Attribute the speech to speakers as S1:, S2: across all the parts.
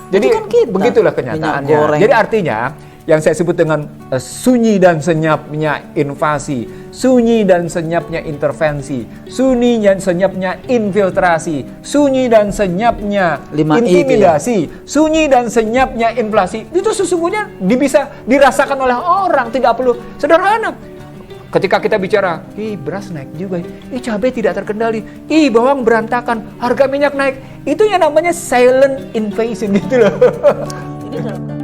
S1: Jadi
S2: kan kita,
S1: begitulah
S2: minyak
S1: kenyataannya.
S2: goreng.
S1: Jadi artinya yang saya sebut dengan sunyi dan senyapnya invasi, sunyi dan senyapnya intervensi, sunyi dan senyapnya infiltrasi, sunyi dan senyapnya
S2: 5I
S1: intimidasi, sunyi dan senyapnya inflasi. Itu sesungguhnya bisa dirasakan oleh orang, tidak perlu sederhana. Ketika kita bicara, beras naik juga, cabai tidak terkendali, bawang berantakan, harga minyak naik, itu yang namanya silent invasion gitu loh.
S2: Ini dalam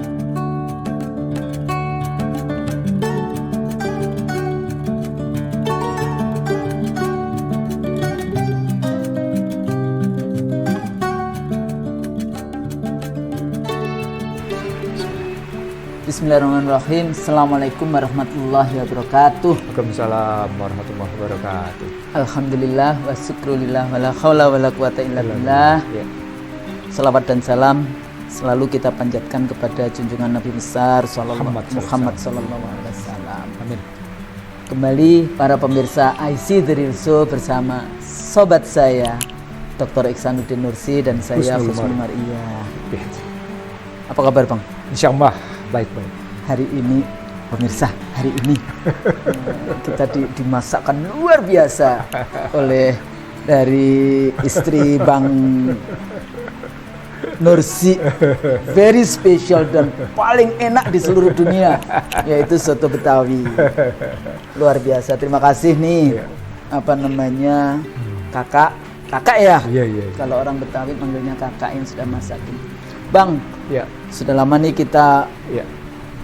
S2: Bismillahirrahmanirrahim. Assalamualaikum warahmatullahi wabarakatuh.
S1: Waalaikumsalam warahmatullahi wabarakatuh.
S2: Alhamdulillah wa syukrulillah wa la haula wa la quwata illa billah.
S1: Ya.
S2: Salawat dan salam selalu kita panjatkan kepada junjungan Nabi besar Muhammad sallallahu alaihi wasallam.
S1: Amin.
S2: Kembali para pemirsa IC The Real Show bersama sobat saya Dr. Iksanuddin Nursi dan saya Husnul Maria. Apa kabar Bang?
S1: Insyaallah baik-baik.
S2: Hari ini pemirsa, hari ini kita dimasakkan luar biasa oleh dari istri Bang Nursi, very special dan paling enak di seluruh dunia, yaitu soto Betawi. Luar biasa. Terima kasih nih, apa namanya, kakak ya.
S1: Iya.
S2: Kalau orang Betawi panggilnya kakak yang sudah masakin. Bang,
S1: Ya.
S2: sudah lama nih kita
S1: Ya.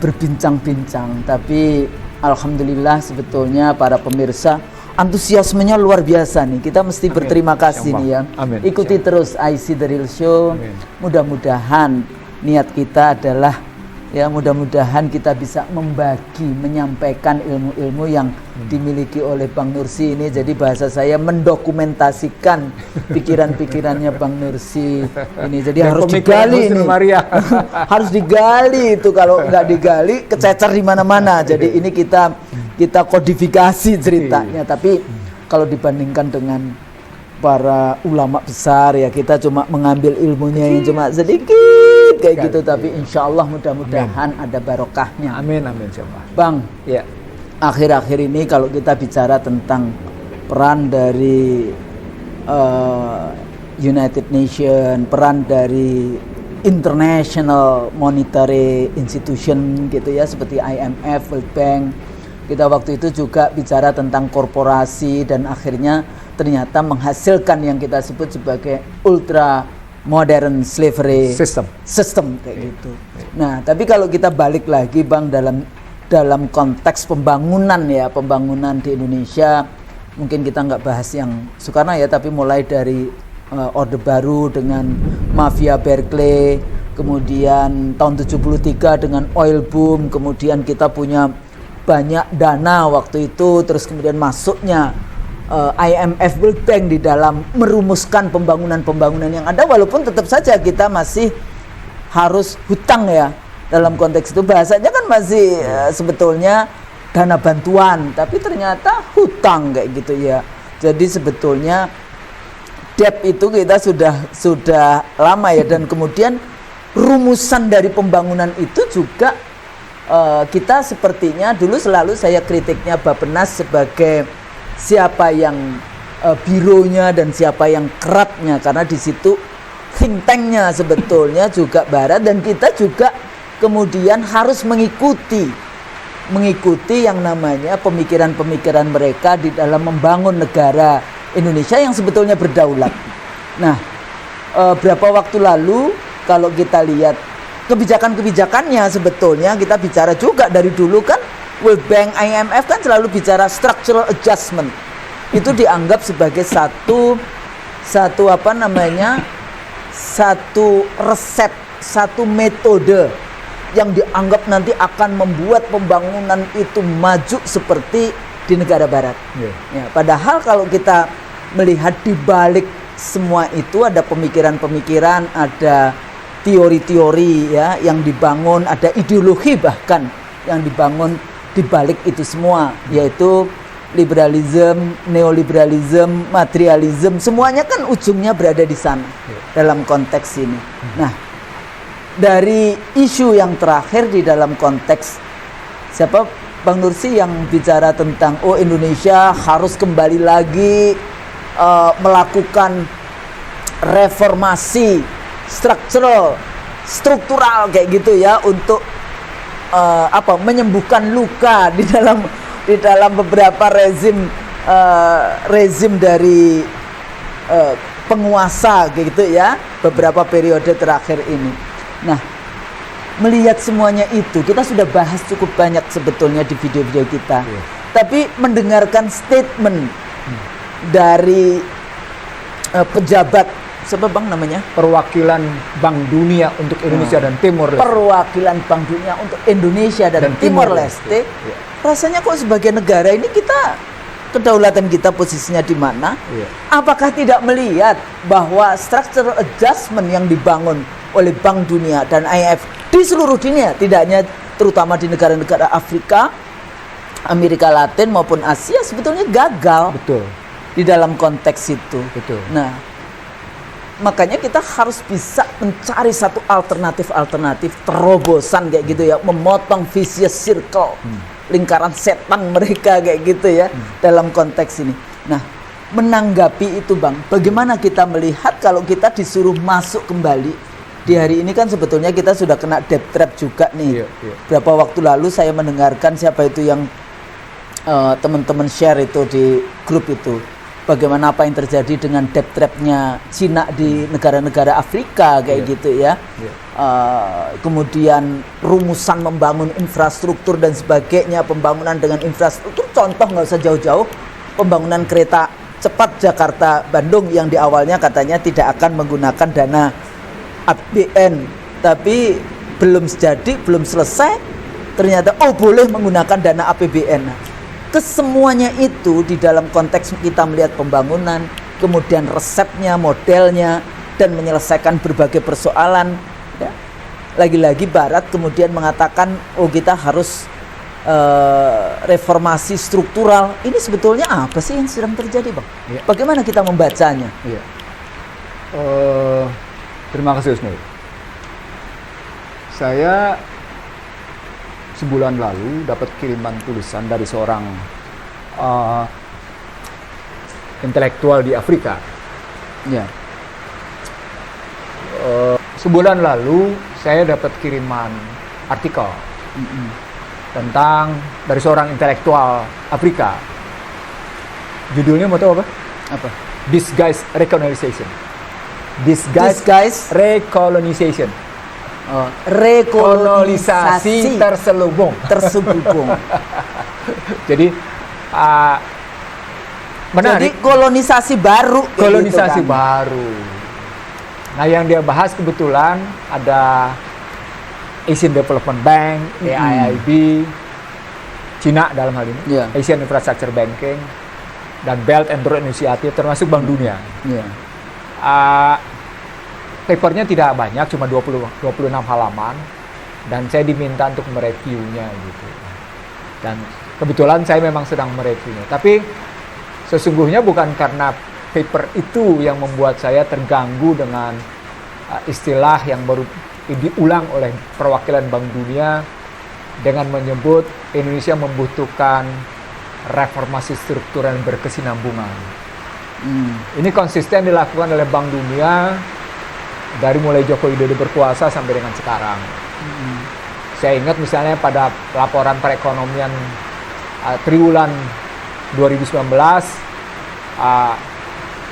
S2: berbincang-bincang, tapi alhamdulillah sebetulnya para pemirsa antusiasmenya luar biasa nih. Kita mesti berterima kasih nih ya.
S1: Amin.
S2: Ikuti terus IC The Real Show.
S1: Amin.
S2: Mudah-mudahan niat kita adalah ya, mudah-mudahan kita bisa menyampaikan ilmu-ilmu yang dimiliki oleh Bang Nursi ini. Jadi bahasa saya mendokumentasikan pikiran-pikirannya Bang Nursi ini. Jadi harus digali ini. Harus digali itu, kalau nggak digali kececer di mana-mana. Jadi ini kita kodifikasi ceritanya. Tapi kalau dibandingkan dengan para ulama besar ya, kita cuma mengambil ilmunya yang cuma sedikit kayak gitu, tapi insya Allah mudah-mudahan ada barokahnya.
S1: Amin siapa.
S2: Bang,
S1: Ya.
S2: akhir-akhir ini kalau kita bicara tentang peran dari United Nation, peran dari International Monetary Institution gitu ya, seperti IMF, World Bank, kita waktu itu juga bicara tentang korporasi dan akhirnya ternyata menghasilkan yang kita sebut sebagai ultra modern slavery system kayak gitu. Nah, tapi kalau kita balik lagi Bang dalam konteks pembangunan di Indonesia, mungkin kita nggak bahas yang Soekarno ya, tapi mulai dari Orde Baru dengan mafia Berkeley, kemudian tahun 73 dengan oil boom, kemudian kita punya banyak dana waktu itu, terus kemudian masuknya IMF, World Bank di dalam merumuskan pembangunan yang ada, walaupun tetap saja kita masih harus hutang ya. Dalam konteks itu bahasanya kan masih sebetulnya dana bantuan, tapi ternyata hutang kayak gitu ya. Jadi sebetulnya debt itu kita sudah lama ya, dan kemudian rumusan dari pembangunan itu juga kita sepertinya dulu selalu saya kritiknya Bappenas sebagai siapa yang bironya dan siapa yang keratnya, karena di situ think tanknya sebetulnya juga Barat, dan kita juga kemudian harus mengikuti yang namanya pemikiran-pemikiran mereka di dalam membangun negara Indonesia yang sebetulnya berdaulat. Nah, berapa waktu lalu kalau kita lihat kebijakan-kebijakannya, sebetulnya kita bicara juga dari dulu kan, World Bank, IMF kan selalu bicara structural adjustment. Itu dianggap sebagai satu resep, satu metode yang dianggap nanti akan membuat pembangunan itu maju seperti di negara Barat. Ya, padahal kalau kita melihat di balik semua itu ada pemikiran-pemikiran, ada teori-teori ya yang dibangun, ada ideologi bahkan yang dibangun di balik itu semua, yaitu liberalisme, neoliberalisme, materialisme, semuanya kan ujungnya berada di sana dalam konteks ini. Nah, dari isu yang terakhir di dalam konteks siapa Bang Nursi yang bicara tentang Indonesia harus kembali lagi melakukan reformasi struktural kayak gitu ya untuk menyembuhkan luka di dalam beberapa rezim dari penguasa kayak gitu ya beberapa periode terakhir ini. Nah, melihat semuanya itu kita sudah bahas cukup banyak sebetulnya di video-video kita. Tapi mendengarkan statement dari pejabat siapa Bang namanya?
S1: Perwakilan Bank Dunia untuk Indonesia dan Timor Leste.
S2: Perwakilan Bank Dunia untuk Indonesia dan Timor Leste. Rasanya kok sebagai negara ini kita kedaulatan kita posisinya di mana? Apakah tidak melihat bahwa structural adjustment yang dibangun oleh Bank Dunia dan IMF di seluruh dunia, tidak hanya terutama di negara-negara Afrika, Amerika Latin maupun Asia sebetulnya gagal.
S1: Betul.
S2: Di dalam konteks itu.
S1: Betul.
S2: Nah, makanya kita harus bisa mencari satu alternatif terobosan kayak gitu ya, memotong vicious circle, lingkaran setan mereka kayak gitu ya dalam konteks ini. Nah, menanggapi itu Bang, bagaimana kita melihat kalau kita disuruh masuk kembali di hari ini kan sebetulnya kita sudah kena debt trap juga nih. Berapa waktu lalu saya mendengarkan siapa itu yang teman-teman share itu di grup itu. Bagaimana apa yang terjadi dengan debt trapnya Cina di negara-negara Afrika kayak gitu ya. Kemudian rumusan membangun infrastruktur dan sebagainya, pembangunan dengan infrastruktur, contoh nggak usah jauh-jauh, pembangunan kereta cepat Jakarta-Bandung yang di awalnya katanya tidak akan menggunakan dana APBN, tapi belum jadi, belum selesai, ternyata boleh menggunakan dana APBN. Kesemuanya itu di dalam konteks kita melihat pembangunan, kemudian resepnya, modelnya, dan menyelesaikan berbagai persoalan. Ya. Lagi-lagi Barat kemudian mengatakan, kita harus reformasi struktural. Ini sebetulnya apa sih yang sedang terjadi, Bang? Bagaimana kita membacanya?
S1: Terima kasih Husnul. Saya sebulan lalu dapat kiriman tulisan dari seorang intelektual di Afrika. Sebulan lalu saya dapat kiriman artikel tentang dari seorang intelektual Afrika. Judulnya mau tahu apa?
S2: Apa?
S1: Disguised Recolonization. Disguised Recolonization. Rekolonisasi terselubung. Jadi menarik.
S2: Jadi kolonisasi baru.
S1: Kolonisasi gitu kan? Baru. Nah, yang dia bahas kebetulan ada Asian Development Bank, AIIB, Cina dalam hal ini, Asian Infrastructure Banking, dan Belt and Road Initiative termasuk Bank Dunia. Papernya tidak banyak, cuma 26 halaman, dan saya diminta untuk mereviewnya gitu. Dan kebetulan saya memang sedang mereviewnya. Tapi sesungguhnya bukan karena paper itu yang membuat saya terganggu dengan istilah yang baru diulang oleh perwakilan Bank Dunia dengan menyebut Indonesia membutuhkan reformasi struktural yang berkesinambungan. Ini konsisten dilakukan oleh Bank Dunia dari mulai Joko Widodo berkuasa sampai dengan sekarang. Saya ingat misalnya pada laporan perekonomian triwulan 2019,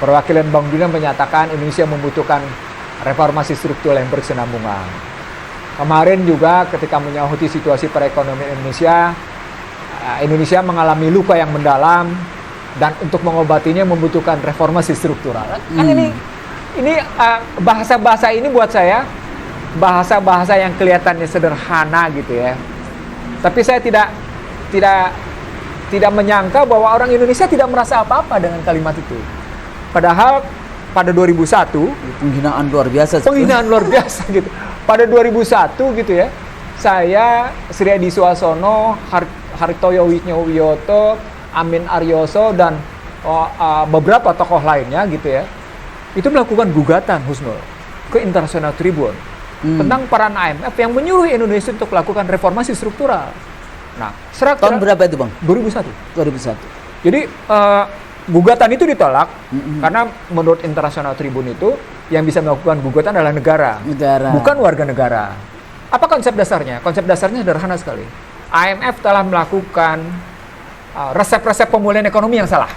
S1: perwakilan Bank Dunia menyatakan Indonesia membutuhkan reformasi struktural yang berkesinambungan. Kemarin juga ketika menyahuti situasi perekonomian Indonesia, Indonesia mengalami luka yang mendalam dan untuk mengobatinya membutuhkan reformasi struktural. Kan ini bahasa-bahasa ini buat saya bahasa-bahasa yang kelihatannya sederhana gitu ya. Tapi saya tidak menyangka bahwa orang Indonesia tidak merasa apa-apa dengan kalimat itu. Padahal pada 2001
S2: penghinaan luar biasa.
S1: Penghinaan luar biasa gitu. Pada 2001 gitu ya. Saya Sri Adi Suasono, Hartoyo Wiyoto, Amin Aryoso dan beberapa tokoh lainnya gitu ya. Itu melakukan gugatan Husnul ke International Tribune tentang peran IMF yang menyuruh Indonesia untuk melakukan reformasi struktural. Nah,
S2: Tahun berapa itu, Bang?
S1: 2001.
S2: 2001.
S1: Jadi gugatan itu ditolak karena menurut International Tribune itu yang bisa melakukan gugatan adalah negara, bukan warga negara. Apa konsep dasarnya? Konsep dasarnya sederhana sekali. IMF telah melakukan resep-resep pemulihan ekonomi yang salah.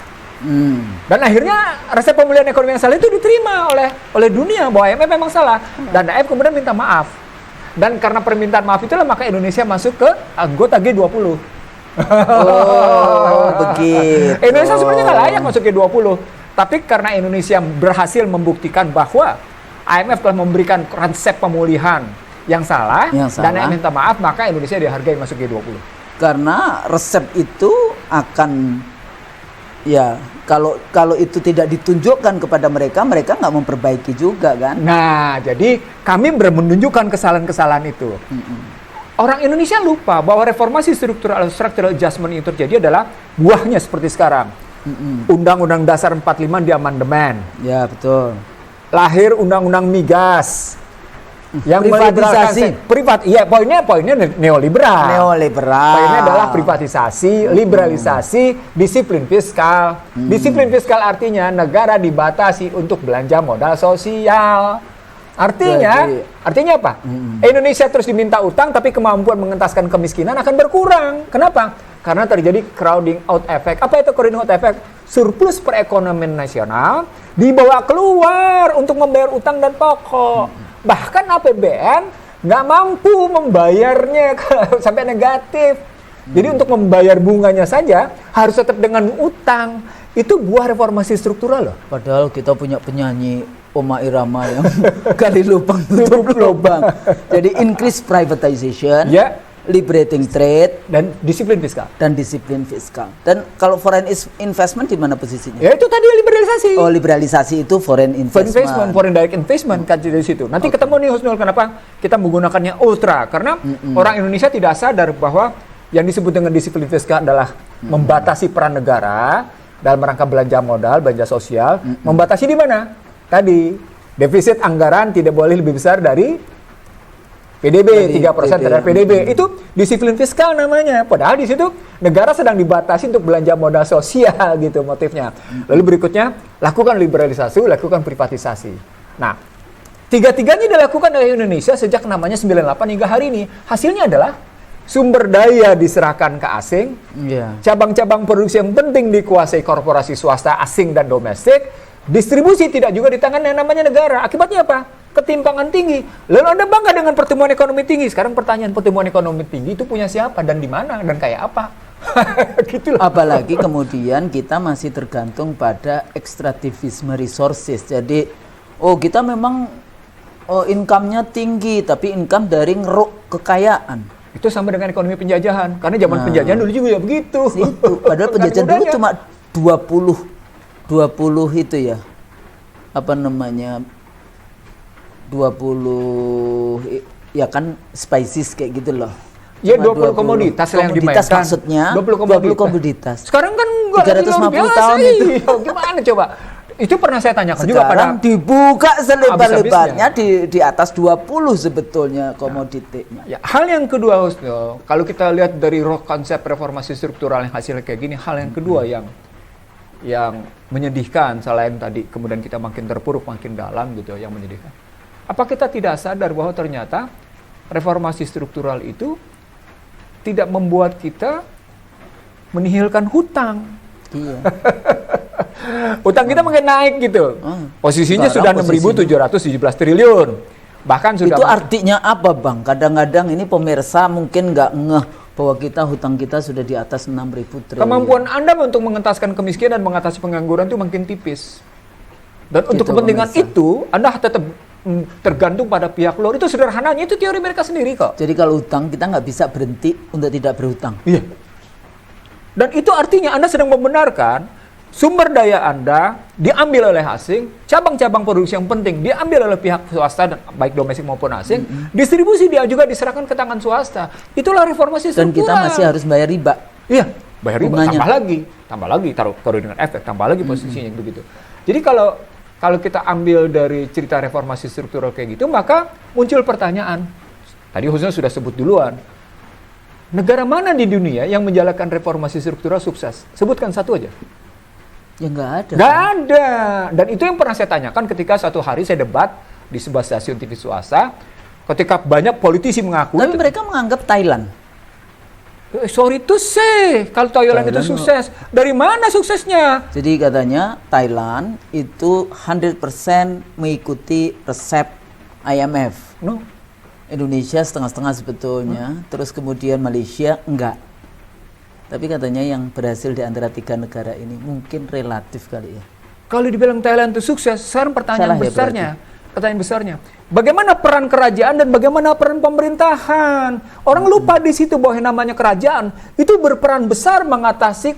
S1: Dan akhirnya resep pemulihan ekonomi yang salah itu diterima oleh dunia bahwa IMF memang salah. Dan IMF kemudian minta maaf. Dan karena permintaan maaf itulah maka Indonesia masuk ke anggota G20.
S2: Oh, begitu.
S1: Indonesia sebenarnya nggak layak masuk G20. Tapi karena Indonesia berhasil membuktikan bahwa IMF telah memberikan konsep pemulihan yang salah, dan IMF minta maaf, maka Indonesia dihargai masuk G20.
S2: Karena resep itu akan, ya kalau itu tidak ditunjukkan kepada mereka, mereka nggak memperbaiki juga kan.
S1: Nah, jadi kami menunjukkan kesalahan-kesalahan itu. Orang Indonesia lupa bahwa reformasi struktural adjustment yang terjadi adalah buahnya seperti sekarang. Undang-Undang Dasar 45 di amandemen.
S2: Ya, betul.
S1: Lahir Undang-Undang Migas. Yang
S2: privatisasi.
S1: Poinnya neoliberal. Poinnya adalah privatisasi, liberalisasi, disiplin fiskal. Disiplin fiskal artinya negara dibatasi untuk belanja modal sosial. Artinya apa? Indonesia terus diminta utang, tapi kemampuan mengentaskan kemiskinan akan berkurang. Kenapa? Karena terjadi crowding out effect. Apa itu crowding out effect? Surplus perekonomian nasional dibawa keluar untuk membayar utang dan pokok. Bahkan APBN nggak mampu membayarnya sampai negatif. Jadi untuk membayar bunganya saja harus tetap dengan utang. Itu buah reformasi struktural loh.
S2: Padahal kita punya penyanyi Oma Irama yang gali lubang tutup lubang. Jadi increase privatization, liberating trade,
S1: dan disiplin fiskal.
S2: Dan kalau foreign investment di mana posisinya?
S1: Ya itu tadi liberalisasi.
S2: Oh, liberalisasi itu foreign investment.
S1: Foreign direct investment kan dari situ. Nanti ketemu nih Husnul, kenapa kita menggunakannya ultra? Karena orang Indonesia tidak sadar bahwa yang disebut dengan disiplin fiskal adalah membatasi peran negara dalam rangka belanja modal, belanja sosial. Membatasi di mana? Tadi defisit anggaran tidak boleh lebih besar dari PDB, 3% terhadap PDB. Itu disiplin fiskal namanya. Padahal di situ negara sedang dibatasi untuk belanja modal sosial gitu motifnya. Lalu berikutnya, lakukan liberalisasi, lakukan privatisasi. Nah, tiga-tiganya dilakukan oleh Indonesia sejak namanya 98 hingga hari ini. Hasilnya adalah sumber daya diserahkan ke asing, cabang-cabang produksi yang penting dikuasai korporasi swasta asing dan domestik, distribusi tidak juga di tangan yang namanya negara. Akibatnya apa? Ketimpangan tinggi. Lalu Anda bangga dengan pertumbuhan ekonomi tinggi. Sekarang pertanyaan, pertumbuhan ekonomi tinggi itu punya siapa dan di mana dan kayak apa? Gitulah.
S2: Apalagi kemudian kita masih tergantung pada ekstraktivisme resources. Jadi, kita memang income-nya tinggi, tapi income dari ngeruk kekayaan.
S1: Itu sama dengan ekonomi penjajahan. Karena zaman penjajahan dulu juga ya begitu.
S2: Padahal penjajahan dulu cuma 20 itu ya. Apa namanya? 20 ya kan spices kayak gitu loh.
S1: Ya 20 komoditas yang dimainkan.
S2: Maksudnya 20 komoditas.
S1: Sekarang kan
S2: 350 tahun itu.
S1: Gimana coba? Itu pernah saya tanyakan
S2: sekarang
S1: juga pada
S2: dibuka selebar-lebarnya di atas 20 sebetulnya komoditinya.
S1: Ya, hal yang kedua Husnul, kalau kita lihat dari konsep reformasi struktural yang hasilnya kayak gini, hal yang kedua yang menyedihkan selain tadi kemudian kita makin terpuruk makin dalam gitu yang menyedihkan. Apa kita tidak sadar bahwa ternyata reformasi struktural itu tidak membuat kita menihilkan hutang?
S2: Iya.
S1: Utang kita makin naik gitu. Posisinya sudah 6.717 triliun. Bahkan sudah.
S2: Itu artinya apa, Bang? Kadang-kadang ini pemirsa mungkin nggak ngeh bahwa hutang kita sudah di atas 6.000 triliun.
S1: Kemampuan Anda untuk mengentaskan kemiskinan dan mengatasi pengangguran itu makin tipis. Dan untuk kepentingan itu, Anda tetap tergantung pada pihak luar. Itu sederhananya, itu teori mereka sendiri kok.
S2: Jadi kalau utang, kita nggak bisa berhenti untuk tidak berhutang.
S1: Iya. Dan itu artinya Anda sedang membenarkan sumber daya Anda diambil oleh asing, cabang-cabang produksi yang penting diambil oleh pihak swasta, dan baik domestik maupun asing, distribusi dia juga diserahkan ke tangan swasta. Itulah reformasi struktural.
S2: Dan kita masih harus bayar riba.
S1: Iya, bayar riba, tambah lagi, taruh dengan efek, tambah lagi posisinya begitu. Jadi kalau kalau kita ambil dari cerita reformasi struktural kayak gitu, maka muncul pertanyaan. Tadi Husnul sudah sebut duluan. Negara mana di dunia yang menjalankan reformasi struktural sukses? Sebutkan satu aja.
S2: Ya nggak ada.
S1: Nggak ada. Dan itu yang pernah saya tanyakan ketika suatu hari saya debat di sebuah stasiun TV swasta. Ketika banyak politisi mengaku.
S2: Tapi mereka menganggap Thailand.
S1: Sorry to say, kalau Thailand itu sukses. Dari mana suksesnya?
S2: Jadi katanya Thailand itu 100% mengikuti resep IMF.
S1: No.
S2: Indonesia setengah-setengah sebetulnya, terus kemudian Malaysia enggak. Tapi katanya yang berhasil di antara 3 negara ini mungkin relatif kali ya.
S1: Kalau dibilang Thailand itu sukses, sekarang pertanyaan
S2: Salah ya
S1: besarnya. Pertanyaan besarnya, bagaimana peran kerajaan dan bagaimana peran pemerintahan? Orang lupa di situ bahwa yang namanya kerajaan itu berperan besar mengatasi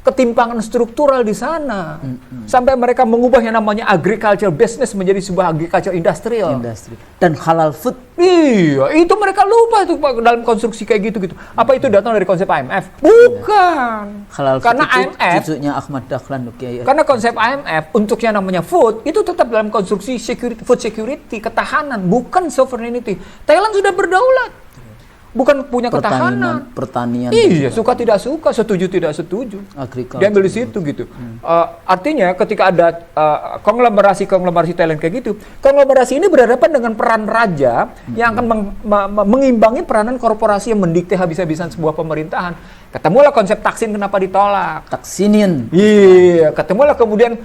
S1: ketimpangan struktural di sana. Sampai mereka mengubah yang namanya agriculture business menjadi sebuah agriculture industrial.
S2: Industri. Dan halal food.
S1: Iya, itu mereka lupa tuh Pak, dalam konstruksi kayak gitu-gitu. Apa itu datang dari konsep IMF? Bukan.
S2: Halal food
S1: Karena
S2: itu
S1: IMF,
S2: cucunya Ahmad Dahlan.
S1: karena konsep IMF untuk yang namanya food itu tetap dalam konstruksi food security, ketahanan, bukan sovereignty. Thailand sudah berdaulat. Bukan punya ketahanan.
S2: Pertanian.
S1: Iya, suka tidak suka, setuju tidak setuju.
S2: Agriculture.
S1: Diambil di situ gitu. Artinya ketika ada konglomerasi Thailand kayak gitu, konglomerasi ini berhadapan dengan peran raja yang akan mengimbangi peranan korporasi yang mendikte habis-habisan sebuah pemerintahan. Ketemulah konsep Taksin kenapa ditolak.
S2: Taksinian.
S1: Iya, ketemulah kemudian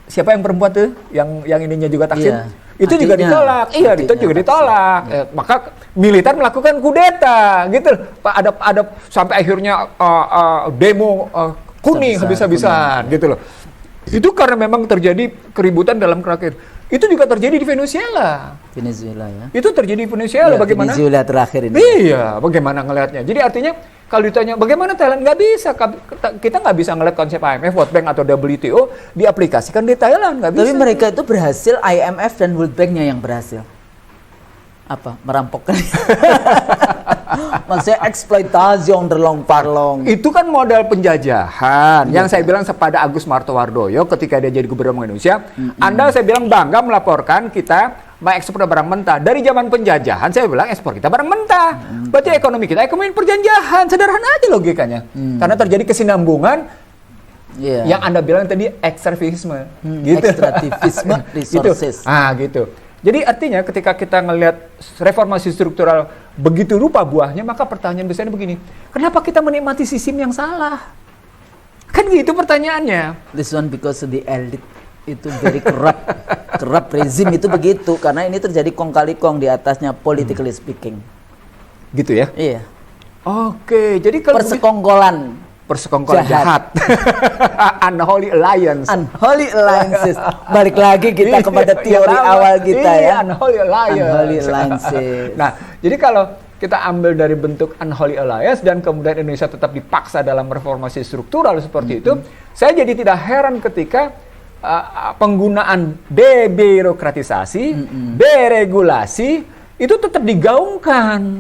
S1: siapa yang perempuan tuh yang ininya juga Taksin.
S2: Iya.
S1: Itu juga ditolak. Iya, itu juga ditolak. Maka militer melakukan kudeta, gitu. Ada sampai akhirnya demo kuning habis-habisan, gitu loh. Itu karena memang terjadi keributan dalam kerakyatan. Itu juga terjadi di Venezuela.
S2: Venezuela ya.
S1: Itu terjadi di Venezuela.
S2: Ya,
S1: bagaimana?
S2: Venezuela terakhir ini.
S1: Iya, bagaimana ngelihatnya? Jadi artinya kalau ditanya bagaimana Thailand, nggak bisa, kita nggak bisa ngelihat konsep IMF, World Bank atau WTO diaplikasikan di Thailand, nggak bisa.
S2: Tapi mereka itu berhasil, IMF dan World Bank-nya yang berhasil. Apa? Merampokkan. Maksudnya eksploitasi on the long parlong.
S1: Itu kan modal penjajahan yang saya bilang kepada Agus Martowardoyo ketika dia jadi gubernur Indonesia. Anda saya bilang bangga melaporkan kita mengekspor barang mentah. Dari zaman penjajahan saya bilang ekspor kita barang mentah. Berarti ekonomi kita ekonomi perjanjian. Sederhana aja logikanya. Karena terjadi kesinambungan yang Anda bilang tadi ekstrativisme. Gitu.
S2: Ekstrativisme resources.
S1: Gitu. Gitu. Jadi artinya ketika kita ngelihat reformasi struktural begitu rupa buahnya, maka pertanyaan besarnya begini, kenapa kita menikmati sistem yang salah? Kan gitu pertanyaannya.
S2: This one because the elite itu very corrupt. Corrupt rezim itu begitu, karena ini terjadi kong kali kong di atasnya politically speaking.
S1: Gitu ya?
S2: Iya.
S1: Oke, jadi kalau persekongkolan jahat. Unholy alliance.
S2: Unholy alliances. Balik lagi kita kepada teori awal kita ya.
S1: Unholy alliance.
S2: Unholy alliances.
S1: Nah, jadi kalau kita ambil dari bentuk unholy alliance dan kemudian Indonesia tetap dipaksa dalam reformasi struktural seperti itu, saya jadi tidak heran ketika penggunaan debirokratisasi, deregulasi itu tetap digaungkan.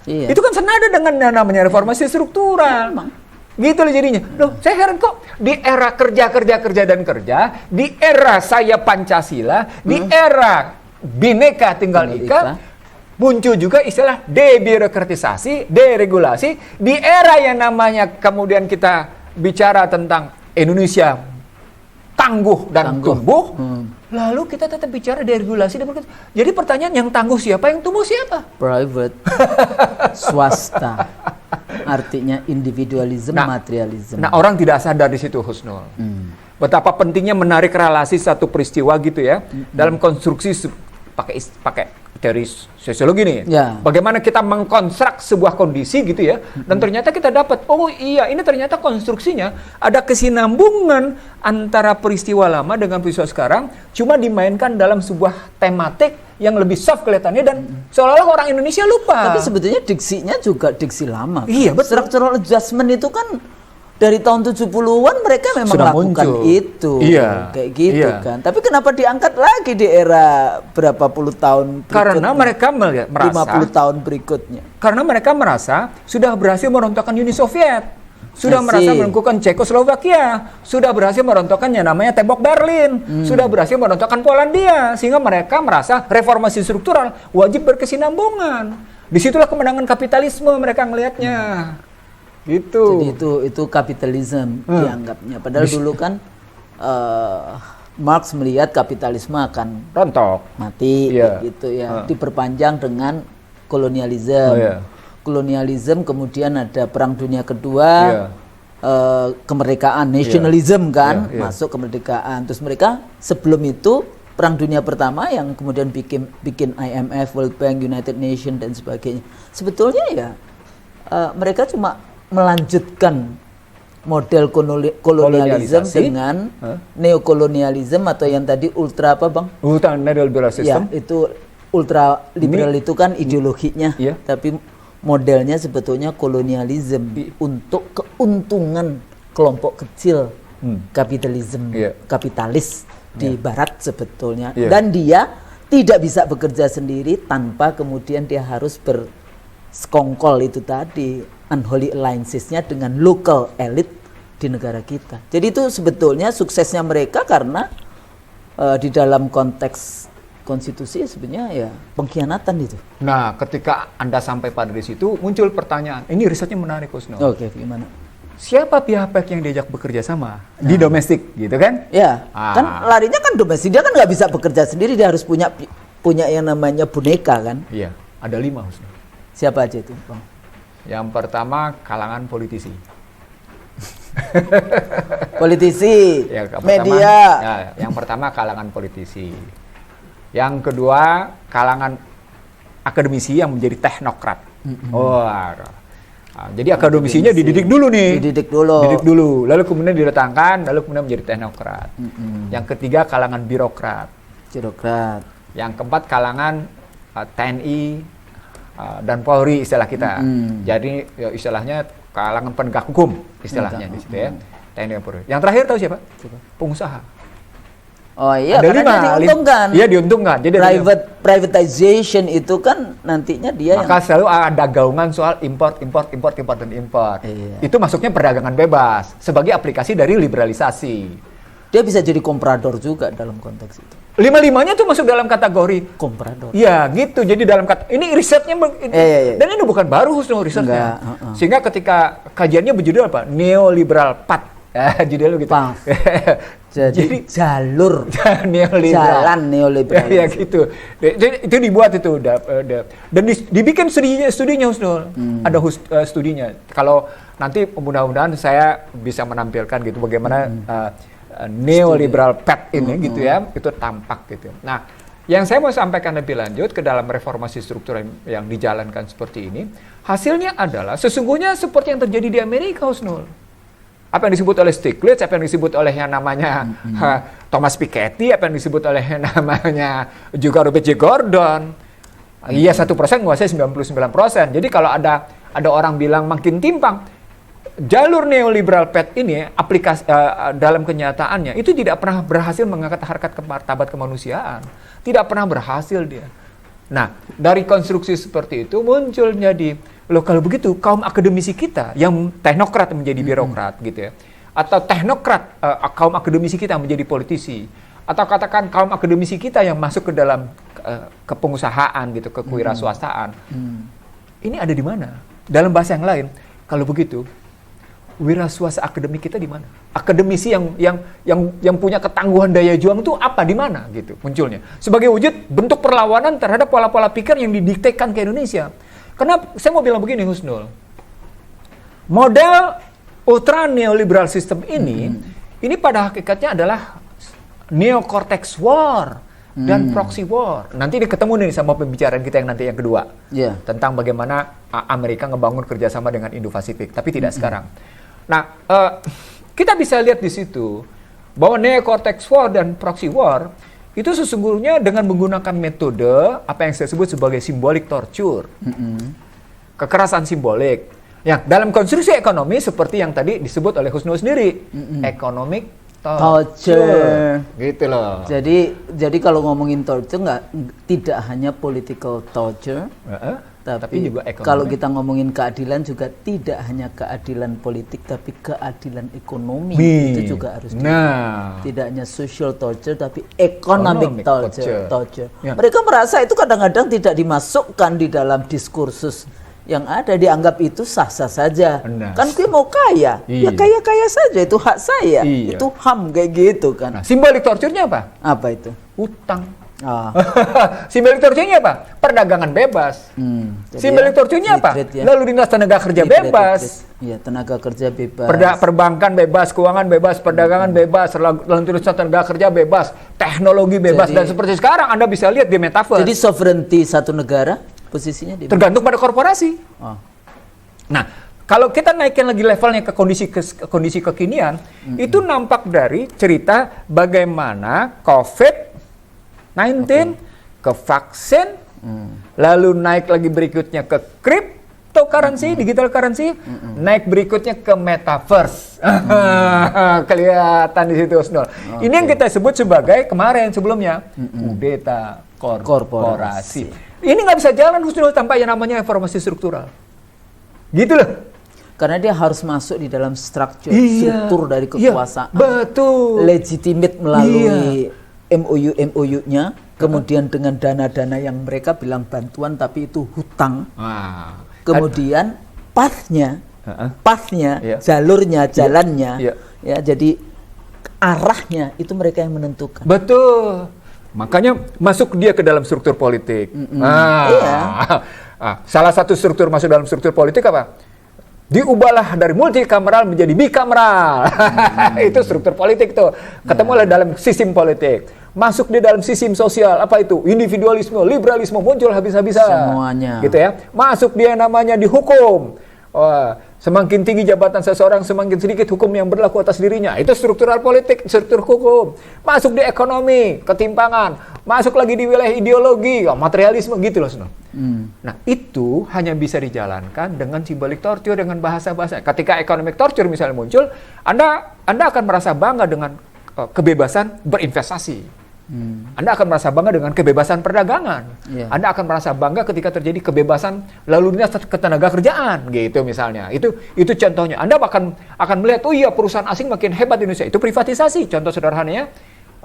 S1: Iya. Itu kan senada dengan yang namanya reformasi struktural. Memang. Gitu loh jadinya. Loh, saya heran kok di era kerja, di era saya Pancasila, di era Bhinneka Tunggal Ika, muncul juga istilah debirokratisasi, deregulasi. Di era yang namanya kemudian kita bicara tentang Indonesia tangguh dan tumbuh, lalu kita tetap bicara deregulasi. Jadi pertanyaan, yang tangguh siapa, yang tumbuh siapa?
S2: Private, swasta. Artinya individualisme, materialisme.
S1: Nah, orang tidak sadar di situ, Husnul. Betapa pentingnya menarik relasi satu peristiwa gitu ya, dalam konstruksi pakai teori sosiologi nih.
S2: Ya.
S1: Bagaimana kita mengkonstruk sebuah kondisi gitu ya, dan ternyata kita dapat, oh iya, ini ternyata konstruksinya ada kesinambungan antara peristiwa lama dengan peristiwa sekarang, cuma dimainkan dalam sebuah tematik yang lebih soft kelihatannya dan seolah-olah orang Indonesia lupa.
S2: Tapi sebetulnya diksinya juga diksi lama.
S1: Iya, betul.
S2: Structural adjustment itu kan dari tahun 70-an mereka memang
S1: sudah
S2: lakukan
S1: muncul.
S2: Itu.
S1: Iya.
S2: Kayak gitu
S1: Iya.
S2: kan. Tapi kenapa diangkat lagi di era berapa puluh tahun berikutnya?
S1: Karena mereka merasa
S2: 50 tahun berikutnya.
S1: Karena mereka merasa sudah berhasil merontokkan Uni Soviet. sudah
S2: I
S1: merasa
S2: see.
S1: melakukan Cekoslovakia, sudah berhasil merontokkannya namanya tembok Berlin, sudah berhasil merontokkan Polandia, sehingga mereka merasa reformasi struktural wajib berkesinambungan. Disitulah kemenangan kapitalisme mereka ngelihatnya. Gitu.
S2: Jadi itu kapitalisme dianggapnya. Padahal dulu kan Marx melihat kapitalisme akan
S1: Rontok.
S2: mati
S1: Iya.
S2: gitu ya. Diperpanjang dengan kolonialisme.
S1: Oh, iya.
S2: Kolonialisme, kemudian ada Perang Dunia Kedua,
S1: Iya.
S2: kemerdekaan, nationalism kan,
S1: Iya, iya.
S2: masuk kemerdekaan. Terus mereka sebelum itu Perang Dunia Pertama yang kemudian bikin IMF, World Bank, United Nations dan sebagainya. Sebetulnya ya mereka cuma melanjutkan model kolonialisme
S1: Kolonialisasi.
S2: dengan neokolonialisme atau yang tadi ultra apa bang?
S1: Hutan neoliberal
S2: Ya,
S1: system.
S2: itu ultra liberal itu kan ideologinya,
S1: Iya.
S2: tapi modelnya sebetulnya kolonialisme untuk keuntungan kelompok kecil kapitalisme, kapitalis di Barat sebetulnya.
S1: Iya.
S2: Dan dia tidak bisa bekerja sendiri tanpa kemudian dia harus bersekongkol itu tadi unholy alliances-nya dengan local elite di negara kita. Jadi itu sebetulnya suksesnya mereka karena di dalam konteks konstitusi sebenarnya ya pengkhianatan itu.
S1: Nah, ketika Anda sampai pada di situ, muncul pertanyaan. Ini risetnya menarik, Husnul.
S2: Oke, gimana?
S1: Siapa pihak-pihak yang diajak bekerja sama di domestik, gitu kan?
S2: Ya,
S1: Ah.
S2: kan larinya kan domestik, dia kan nggak bisa bekerja sendiri, dia harus punya yang namanya boneka kan.
S1: Iya, ada 5, Husnul.
S2: Siapa aja itu, Bang?
S1: Yang pertama, kalangan politisi.
S2: Politisi,
S1: Ya, pertama,
S2: media.
S1: ya, yang pertama kalangan politisi. Yang kedua, kalangan akademisi yang menjadi teknokrat. Jadi akademisinya dididik dulu nih.
S2: Dididik dulu.
S1: Didik dulu, lalu kemudian didatangkan, lalu kemudian menjadi teknokrat. Yang ketiga, kalangan birokrat.
S2: Birokrat.
S1: Yang keempat, kalangan TNI dan Polri istilah kita. Jadi ya, istilahnya kalangan penegak hukum istilahnya di situ ya. TNI dan Polri. Yang terakhir tahu siapa? Pengusaha.
S2: Oh iya,
S1: Ada
S2: karena dia diuntungkan.
S1: Iya, diuntungkan. Jadi
S2: Privatization itu kan nantinya dia
S1: maka selalu ada gaungan soal import dan import.
S2: Iya.
S1: Itu masuknya perdagangan bebas sebagai aplikasi dari liberalisasi.
S2: dia bisa jadi komprador juga dalam konteks itu.
S1: Lima-limanya tuh masuk dalam kategori
S2: Komprador.
S1: iya gitu. Jadi dalam ini risetnya
S2: Iya.
S1: dan ini bukan baru Husnul risetnya.
S2: Enggak,
S1: Sehingga ketika kajiannya berjudul apa? Neoliberal Path. Judulnya gitu.
S2: Path. Jadi jalur
S1: neoliberal.
S2: jalan neoliberal.
S1: Ya gitu. Jadi itu dibuat itu dan dibikin studinya Husnul. Ada studinya. Kalau nanti mudah-mudahan saya bisa menampilkan gitu bagaimana neoliberal path ini gitu ya, itu tampak gitu. Nah, yang saya mau sampaikan lebih lanjut ke dalam reformasi struktural yang dijalankan seperti ini, hasilnya adalah sesungguhnya seperti yang terjadi di Amerika, Husnul. Apa yang disebut oleh Stiglitz, apa yang disebut oleh yang namanya Thomas Piketty, apa yang disebut oleh yang namanya juga Robert J. Gordon. Iya, 1% menguasai 99%. Jadi kalau ada orang bilang makin timpang, jalur neoliberal path ini aplikasi dalam kenyataannya itu tidak pernah berhasil mengangkat harkat martabat kemanusiaan. Tidak pernah berhasil dia. Nah, dari konstruksi seperti itu muncul jadi loh kalau begitu kaum akademisi kita yang teknokrat menjadi birokrat gitu ya. Atau teknokrat kaum akademisi kita menjadi politisi. Atau katakan kaum akademisi kita yang masuk ke dalam kepengusahaan gitu, ke kewirausahaan. Ini ada di mana? Dalam bahasa yang lain, kalau begitu wiraswasta akademik kita di mana? Akademisi yang punya ketangguhan daya juang itu apa di mana gitu munculnya? Sebagai wujud bentuk perlawanan terhadap pola-pola pikir yang didiktekan ke Indonesia. Karena saya mau bilang begini Husnul. Model ultra neoliberal system ini pada hakikatnya adalah neocortex war dan proxy war. Nanti ketemu nih sama pembicaraan kita yang nanti yang kedua.
S2: Yeah.
S1: Tentang bagaimana Amerika ngebangun kerjasama dengan Indo-Pasifik, tapi tidak sekarang. Nah, kita bisa lihat di situ bahwa neocortex war dan proxy war itu sesungguhnya dengan menggunakan metode apa yang saya sebut sebagai symbolic torture, kekerasan simbolik. Ya, dalam konstruksi ekonomi seperti yang tadi disebut oleh Husnul sendiri, economic
S2: torture.
S1: Gitu loh.
S2: Jadi kalau ngomongin torture tidak hanya political torture, tapi
S1: juga ekonomi.
S2: kalau kita ngomongin keadilan juga tidak hanya keadilan politik tapi keadilan ekonomi itu juga harus tidak hanya social torture tapi economic torture.
S1: Ya.
S2: Mereka merasa itu kadang-kadang tidak dimasukkan di dalam diskursus yang ada, dianggap itu sah-sah saja. Kan gue mau kaya, ya kaya-kaya saja, itu hak saya, itu HAM kayak gitu kan.
S1: Simbolik torturnya apa?
S2: Apa itu?
S1: Hutang. Simbolik torturnya apa? Perdagangan bebas. Simbolik torturnya apa? Lalu dinas tenaga kerja bebas.
S2: Iya, tenaga kerja bebas.
S1: Perbankan bebas, keuangan bebas, perdagangan bebas, lalu dinas tenaga kerja bebas, teknologi bebas, dan seperti sekarang Anda bisa lihat di metaverse.
S2: Jadi sovereignty satu negara posisinya
S1: tergantung pada korporasi. Nah, kalau kita naikin lagi levelnya ke kondisi kekinian, itu nampak dari cerita bagaimana COVID-19 ke vaksin, lalu naik lagi berikutnya ke cryptocurrency, digital currency, naik berikutnya ke metaverse. Kelihatan di situ, Husnul. Ini yang kita sebut sebagai kemarin sebelumnya kudeta korporasi. Ini nggak bisa jalan, Husnul, tanpa yang namanya reformasi struktural. Gitu loh.
S2: Karena dia harus masuk di dalam struktur dari kekuasaan.
S1: Betul.
S2: Legitimate melalui MOU-nya, kemudian dengan dana-dana yang mereka bilang bantuan tapi itu hutang. Kemudian pathnya, jalurnya, jalannya, ya jadi arahnya itu mereka yang menentukan.
S1: Betul. Makanya masuk dia ke dalam struktur politik. Salah satu struktur masuk dalam struktur politik apa? Diubahlah dari multikameral menjadi bikameral. Itu struktur politik tuh. Ketemulah dalam sistem politik. Masuk di dalam sistem sosial, apa itu? Individualisme, liberalisme muncul habis-habisan.
S2: Semuanya.
S1: Gitu ya. Masuk dia namanya di hukum. Semakin tinggi jabatan seseorang, semakin sedikit hukum yang berlaku atas dirinya. Itu struktural politik, struktur hukum. Masuk di ekonomi, ketimpangan. Masuk lagi di wilayah ideologi, materialisme, gitu loh. Nah, itu hanya bisa dijalankan dengan simbolik torture, dengan bahasa-bahasa. Ketika economic torture misalnya muncul, Anda akan merasa bangga dengan kebebasan berinvestasi. Anda akan merasa bangga dengan kebebasan perdagangan. Anda akan merasa bangga ketika terjadi kebebasan lalu lintas ketenaga kerjaan, gitu misalnya. Itu contohnya. Anda akan melihat, oh iya, perusahaan asing makin hebat di Indonesia. Itu privatisasi. Contoh sederhananya,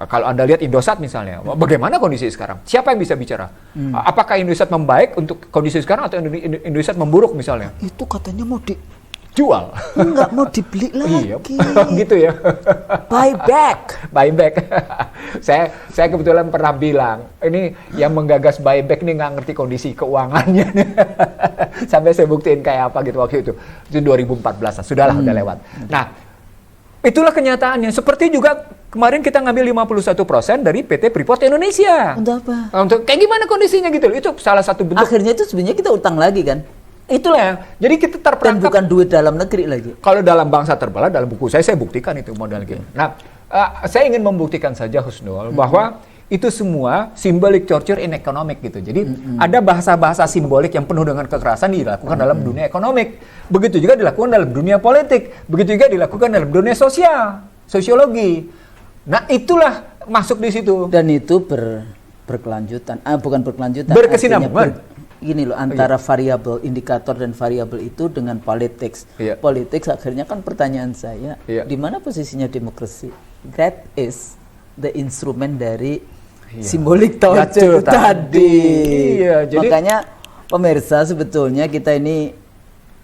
S1: kalau Anda lihat Indosat misalnya, bagaimana kondisi sekarang? Siapa yang bisa bicara? Apakah Indosat membaik untuk kondisi sekarang atau Indosat memburuk misalnya?
S2: Itu katanya mau
S1: jual.
S2: Enggak mau dibeli lagi.
S1: Gitu ya.
S2: Buyback.
S1: Saya kebetulan pernah bilang, ini yang menggagas buyback nih nggak ngerti kondisi keuangannya. Sampai saya buktiin kayak apa gitu waktu itu. Itu 2014, sudahlah udah lewat. Nah, itulah kenyataannya. Seperti juga kemarin kita ngambil 51% dari PT Freeport Indonesia.
S2: Untuk apa?
S1: Untuk kayak gimana kondisinya gitu. Itu salah satu bentuk.
S2: Akhirnya itu sebenarnya kita utang lagi kan?
S1: Itulah, jadi kita terperangkap.
S2: Dan bukan duit dalam negeri lagi.
S1: Kalau dalam bangsa terbelah, dalam buku saya buktikan itu modal gitu. Nah, saya ingin membuktikan saja, Husnul, bahwa itu semua symbolic torture in economic gitu. Jadi ada bahasa-bahasa simbolik yang penuh dengan kekerasan dilakukan dalam dunia ekonomik. Begitu juga dilakukan dalam dunia politik. Begitu juga dilakukan dalam dunia sosiologi. Nah, itulah masuk di situ.
S2: Dan itu berkelanjutan. Bukan berkelanjutan.
S1: Berkesinambungan.
S2: Gini loh, antara variabel indikator dan variabel itu dengan politics. Politics akhirnya kan pertanyaan saya, di mana posisinya demokrasi? That is the instrument dari simbolik torture tadi. Jadi, makanya pemirsa sebetulnya kita ini,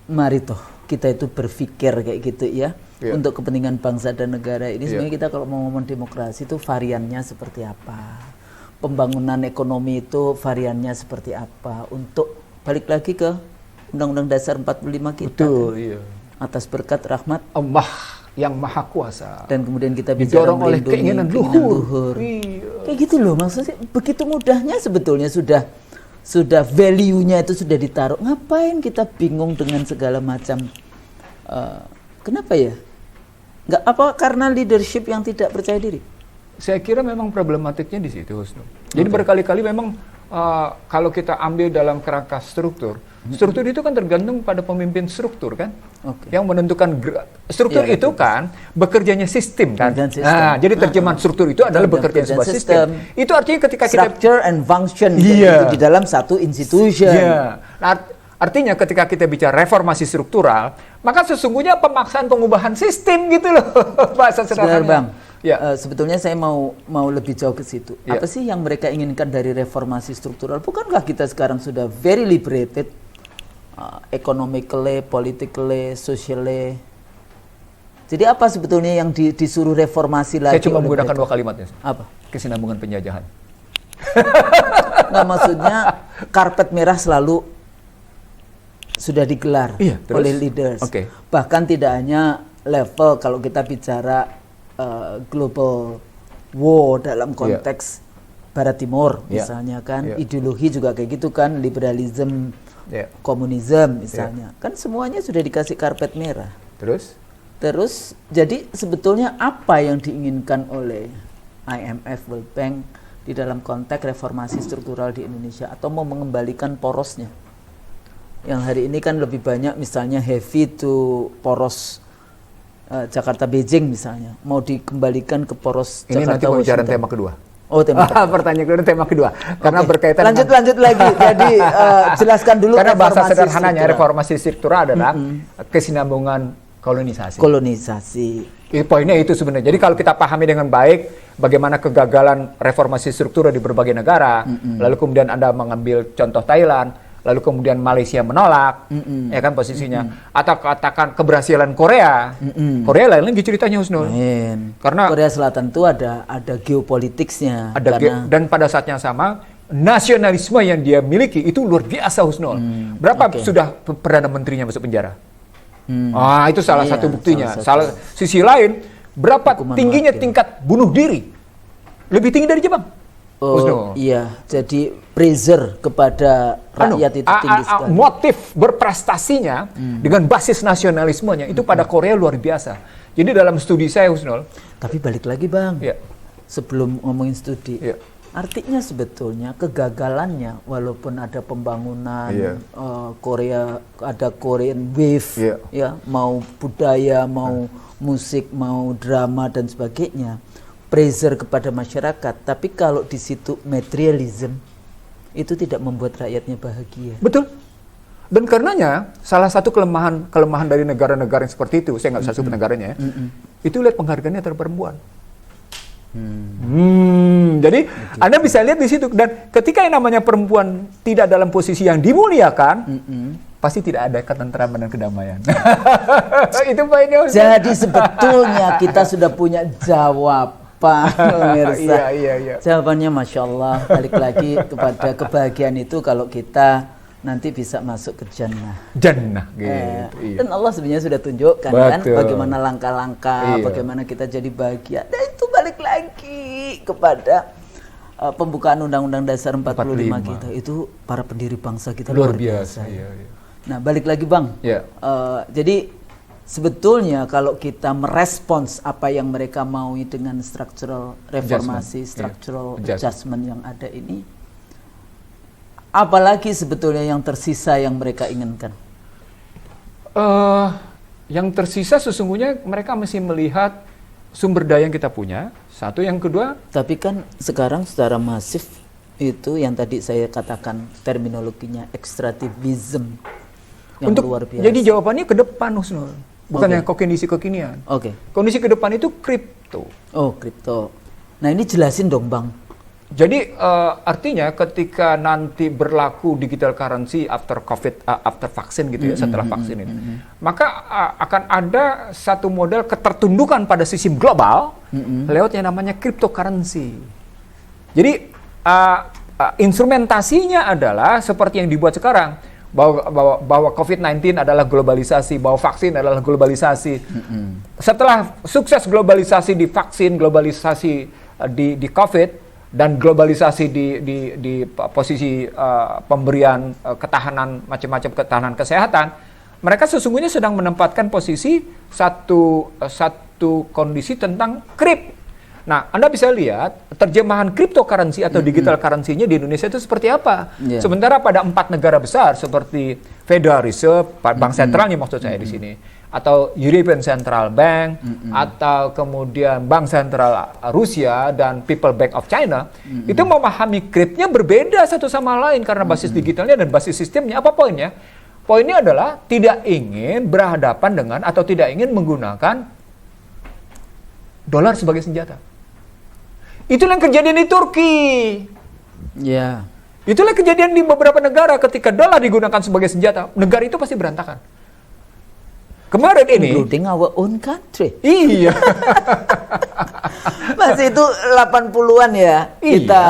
S2: mari toh kita itu berpikir kayak gitu ya. Untuk kepentingan bangsa dan negara ini sebenarnya kita kalau mau ngomong demokrasi itu variannya seperti apa? Pembangunan ekonomi itu variannya seperti apa, untuk balik lagi ke Undang-Undang Dasar 45 kita.
S1: Betul,
S2: atas berkat rahmat
S1: Allah yang Maha Kuasa.
S2: Dan kemudian kita bicara
S1: didorong oleh keinginan luhur.
S2: Kayak gitu loh, maksudnya begitu mudahnya sebetulnya sudah value-nya itu sudah ditaruh. Ngapain kita bingung dengan segala macam? Kenapa ya? Nggak apa, karena leadership yang tidak percaya diri?
S1: Saya kira memang problematiknya di situ, Husnul. Jadi berkali-kali memang kalau kita ambil dalam kerangka struktur, Struktur itu kan tergantung pada pemimpin struktur kan,
S2: Oke.
S1: yang menentukan struktur
S2: Iya,
S1: itu kan bekerjanya sistem kan.
S2: Bekerjaan sistem.
S1: Nah, jadi terjemahan struktur itu adalah bekerja sebuah sistem. Itu artinya ketika kita
S2: Structure and function
S1: Iya.
S2: itu di dalam satu institution.
S1: Iya. Nah, artinya ketika kita bicara reformasi struktural, maka sesungguhnya pemaksaan pengubahan sistem gitu loh bahasa
S2: Sebentar
S1: sederhananya.
S2: Bang,
S1: Ya.
S2: sebetulnya saya mau lebih jauh ke situ.
S1: Ya.
S2: Apa sih yang mereka inginkan dari reformasi struktural? Bukankah kita sekarang sudah very liberated, economically, politically, socially? Jadi apa sebetulnya yang disuruh reformasi lagi?
S1: Saya cuma
S2: oleh
S1: menggunakan
S2: mereka?
S1: dua kalimatnya.
S2: Apa?
S1: Kesinambungan penjajahan.
S2: Nggak, maksudnya karpet merah selalu sudah digelar
S1: Iya, terus?
S2: oleh leaders.
S1: Oke.
S2: Bahkan tidak hanya level kalau kita bicara global war dalam konteks Barat Timur
S1: Iya.
S2: misalnya kan,
S1: Iya.
S2: ideologi juga kayak gitu kan, liberalism,
S1: Ya.
S2: komunisme misalnya. Kan semuanya sudah dikasih karpet merah. Terus jadi sebetulnya apa yang diinginkan oleh IMF, World Bank di dalam konteks reformasi struktural di Indonesia, atau mau mengembalikan porosnya? Yang hari ini kan lebih banyak misalnya heavy to poros Jakarta Beijing misalnya, mau dikembalikan ke poros
S1: Ini nanti
S2: Jakarta
S1: pembicaraan
S2: Washington.
S1: tema kedua.
S2: Oh, tema kedua.
S1: Pertanyaan kedua, tema kedua. Karena
S2: Oke.
S1: berkaitan
S2: lanjut lagi. Jadi jelaskan dulu
S1: karena bahasa
S2: reformasi
S1: sederhananya
S2: struktural.
S1: reformasi struktural adalah kesinambungan kolonisasi.
S2: Kolonisasi.
S1: Poinnya itu sebenarnya. Jadi kalau kita pahami dengan baik bagaimana kegagalan reformasi struktural di berbagai negara, lalu kemudian Anda mengambil contoh Thailand, lalu kemudian Malaysia menolak, ya kan posisinya, atau katakan keberhasilan Korea, Korea lain lagi ceritanya Husnul. Karena
S2: Korea Selatan itu ada geopolitiksnya.
S1: dan pada saat yang sama nasionalisme yang dia miliki itu luar biasa Husnul. Berapa sudah perdana menterinya masuk penjara? Itu salah satu buktinya. Sisi lain, berapa
S2: Hukuman
S1: tingginya
S2: mati.
S1: tingkat bunuh diri? Lebih tinggi dari Jepang.
S2: Iya, jadi pressure kepada rakyat itu tinggi sekali.
S1: Motif berprestasinya dengan basis nasionalismenya itu pada Korea luar biasa. Jadi dalam studi saya Husnul,
S2: Tapi balik lagi Bang,
S1: ya,
S2: sebelum ngomongin studi,
S1: ya,
S2: artinya sebetulnya kegagalannya, walaupun ada pembangunan
S1: Iya.
S2: Korea, ada Korean Wave,
S1: Iya.
S2: ya, mau budaya, mau musik, mau drama dan sebagainya, pressure kepada masyarakat. Tapi kalau di situ materialism, itu tidak membuat rakyatnya bahagia.
S1: betul. Dan karenanya salah satu kelemahan dari negara-negara yang seperti itu, saya nggak bisa sebut negaranya ya, itu lihat penghargaannya terhadap perempuan. Jadi Anda bisa lihat di situ, dan ketika yang namanya perempuan tidak dalam posisi yang dimuliakan, pasti tidak ada ketentraman dan kedamaian. Itu poinnya.
S2: Jadi sebetulnya kita sudah punya jawaban, pemirsa.
S1: Iya.
S2: Jawabannya Masya Allah, balik lagi kepada kebahagiaan itu kalau kita nanti bisa masuk ke jannah.
S1: Jannah gitu. Iya.
S2: Dan Allah sebenarnya sudah tunjukkan kan
S1: Betul.
S2: bagaimana langkah-langkah,
S1: Iya.
S2: bagaimana kita jadi bahagia. Dan itu balik lagi kepada pembukaan Undang-Undang Dasar 45 kita. Itu para pendiri bangsa kita
S1: Luar biasa.
S2: ya.
S1: Iya.
S2: Nah, balik lagi Bang.
S1: Iya.
S2: Jadi sebetulnya kalau kita merespons apa yang mereka mau dengan structural reformasi,
S1: Adjustment.
S2: structural
S1: Iya.
S2: adjustment yang ada ini, apalagi sebetulnya yang tersisa yang mereka inginkan?
S1: Yang tersisa sesungguhnya mereka mesti melihat sumber daya yang kita punya. Satu, yang kedua,
S2: Tapi kan sekarang secara masif itu yang tadi saya katakan terminologinya ekstrativism yang
S1: untuk
S2: luar biasa.
S1: jadi jawabannya ke depan Husnul. Bukan
S2: Oke.
S1: yang kondisi kekinian.
S2: Oke.
S1: Kondisi ke depan itu kripto.
S2: Oh, kripto. Nah, ini jelasin dong, Bang.
S1: Jadi artinya ketika nanti berlaku digital currency after COVID, after vaksin gitu ya, setelah vaksin ini, maka akan ada satu model ketertundukan pada sistem global lewat yang namanya cryptocurrency. Jadi instrumentasinya adalah seperti yang dibuat sekarang, bahwa COVID-19 adalah globalisasi, bahwa vaksin adalah globalisasi. Setelah sukses globalisasi di vaksin, globalisasi di COVID, dan globalisasi di posisi pemberian ketahanan, macam-macam ketahanan kesehatan, mereka sesungguhnya sedang menempatkan posisi satu kondisi tentang Nah, Anda bisa lihat terjemahan cryptocurrency atau digital currency-nya di Indonesia itu seperti apa. Sementara pada 4 negara besar seperti Federal Reserve, bank sentralnya maksud saya di sini, atau European Central Bank, atau kemudian Bank Sentral Rusia dan People Bank of China, itu memahami kripnya berbeda satu sama lain karena basis digitalnya dan basis sistemnya. Apa poinnya? Poinnya adalah tidak ingin berhadapan dengan atau tidak ingin menggunakan dolar sebagai senjata. Itulah yang kejadian di Turki.
S2: Ya.
S1: Itulah kejadian di beberapa negara ketika dolar digunakan sebagai senjata, negara itu pasti berantakan. Kemarin ini,
S2: including our own country.
S1: Iya.
S2: Masih itu 80-an ya. Kita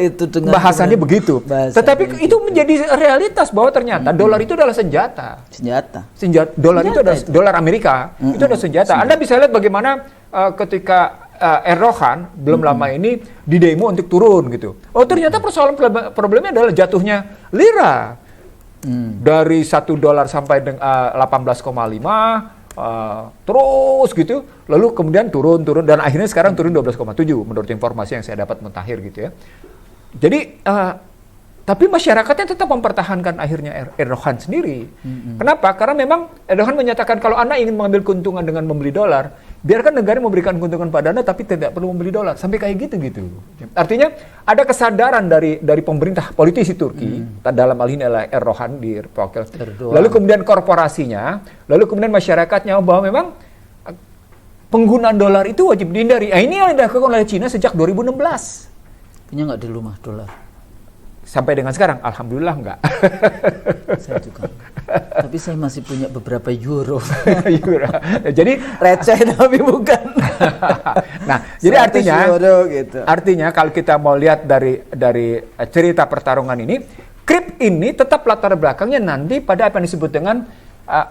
S2: itu dengan
S1: bahasannya begitu. Tetapi itu menjadi realitas bahwa ternyata dolar itu adalah senjata. Dolar itu adalah dolar Amerika. Itu adalah senjata. Anda bisa lihat bagaimana ketika Erdogan belum lama ini di demo untuk turun gitu. Oh, ternyata persoalan problemnya adalah jatuhnya lira. Dari $1 sampai 18,5 terus gitu, lalu kemudian turun dan akhirnya sekarang turun 12,7 menurut informasi yang saya dapat mutakhir gitu ya. Jadi tapi masyarakatnya tetap mempertahankan akhirnya Erdogan sendiri. Kenapa? Karena memang Erdogan menyatakan kalau Anda ingin mengambil keuntungan dengan membeli dolar, biarkan negara memberikan keuntungan pada Anda tapi tidak perlu membeli dolar. Sampai kayak gitu. Artinya ada kesadaran dari pemerintah politisi Turki, dalam hal ini adalah Erdogan di Erdogan. Lalu kemudian korporasinya, lalu kemudian masyarakatnya bahwa memang penggunaan dolar itu wajib dihindari. Ini yang dilakukan oleh Cina sejak 2016.
S2: Punya nggak di rumah dolar?
S1: Sampai dengan sekarang, alhamdulillah enggak.
S2: Saya juga. Tapi saya masih punya beberapa euro.
S1: Jadi
S2: receh tapi bukan.
S1: Nah, jadi
S2: euro, gitu.
S1: Artinya kalau kita mau lihat dari cerita pertarungan ini, krip ini tetap latar belakangnya nanti pada apa yang disebut dengan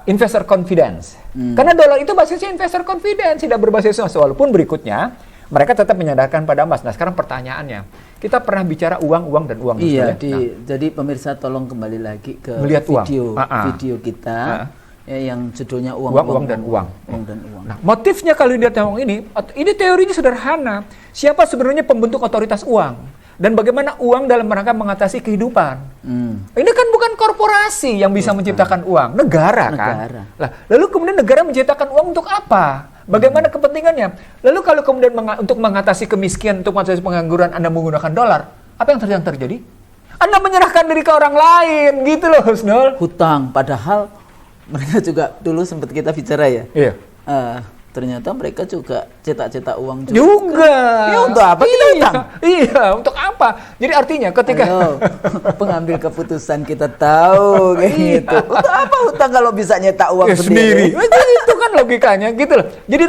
S1: investor confidence. Karena dolar itu basisnya investor confidence, tidak berbasis emas. Walaupun berikutnya mereka tetap menyadarkan pada emas. Nah, sekarang pertanyaannya, kita pernah bicara uang dan uang.
S2: Iya, jadi pemirsa tolong kembali lagi ke video kita yang judulnya uang dan uang.
S1: Nah, motifnya kalau dilihat uang ini teorinya sederhana. Siapa sebenarnya pembentuk otoritas uang? Dan bagaimana uang dalam rangka mengatasi kehidupan? Ini kan bukan korporasi yang bisa menciptakan uang, negara kan? Lalu kemudian negara menciptakan uang untuk apa? Bagaimana kepentingannya? Lalu kalau kemudian untuk mengatasi kemiskinan, untuk mengatasi pengangguran, Anda menggunakan dolar, apa yang terjadi? Anda menyerahkan diri ke orang lain, gitu loh, Husnul.
S2: Hutang, padahal mereka juga dulu sempat kita bicara ya.
S1: Iya.
S2: Ternyata mereka juga cetak-cetak uang
S1: juga.
S2: Ya untuk apa kita hutang?
S1: Iya, untuk apa? Jadi artinya ketika
S2: pengambil keputusan kita tahu kayak gitu. Untuk apa hutang kalau bisa nyetak uang sendiri?
S1: Itu kan logikanya gitu loh. Jadi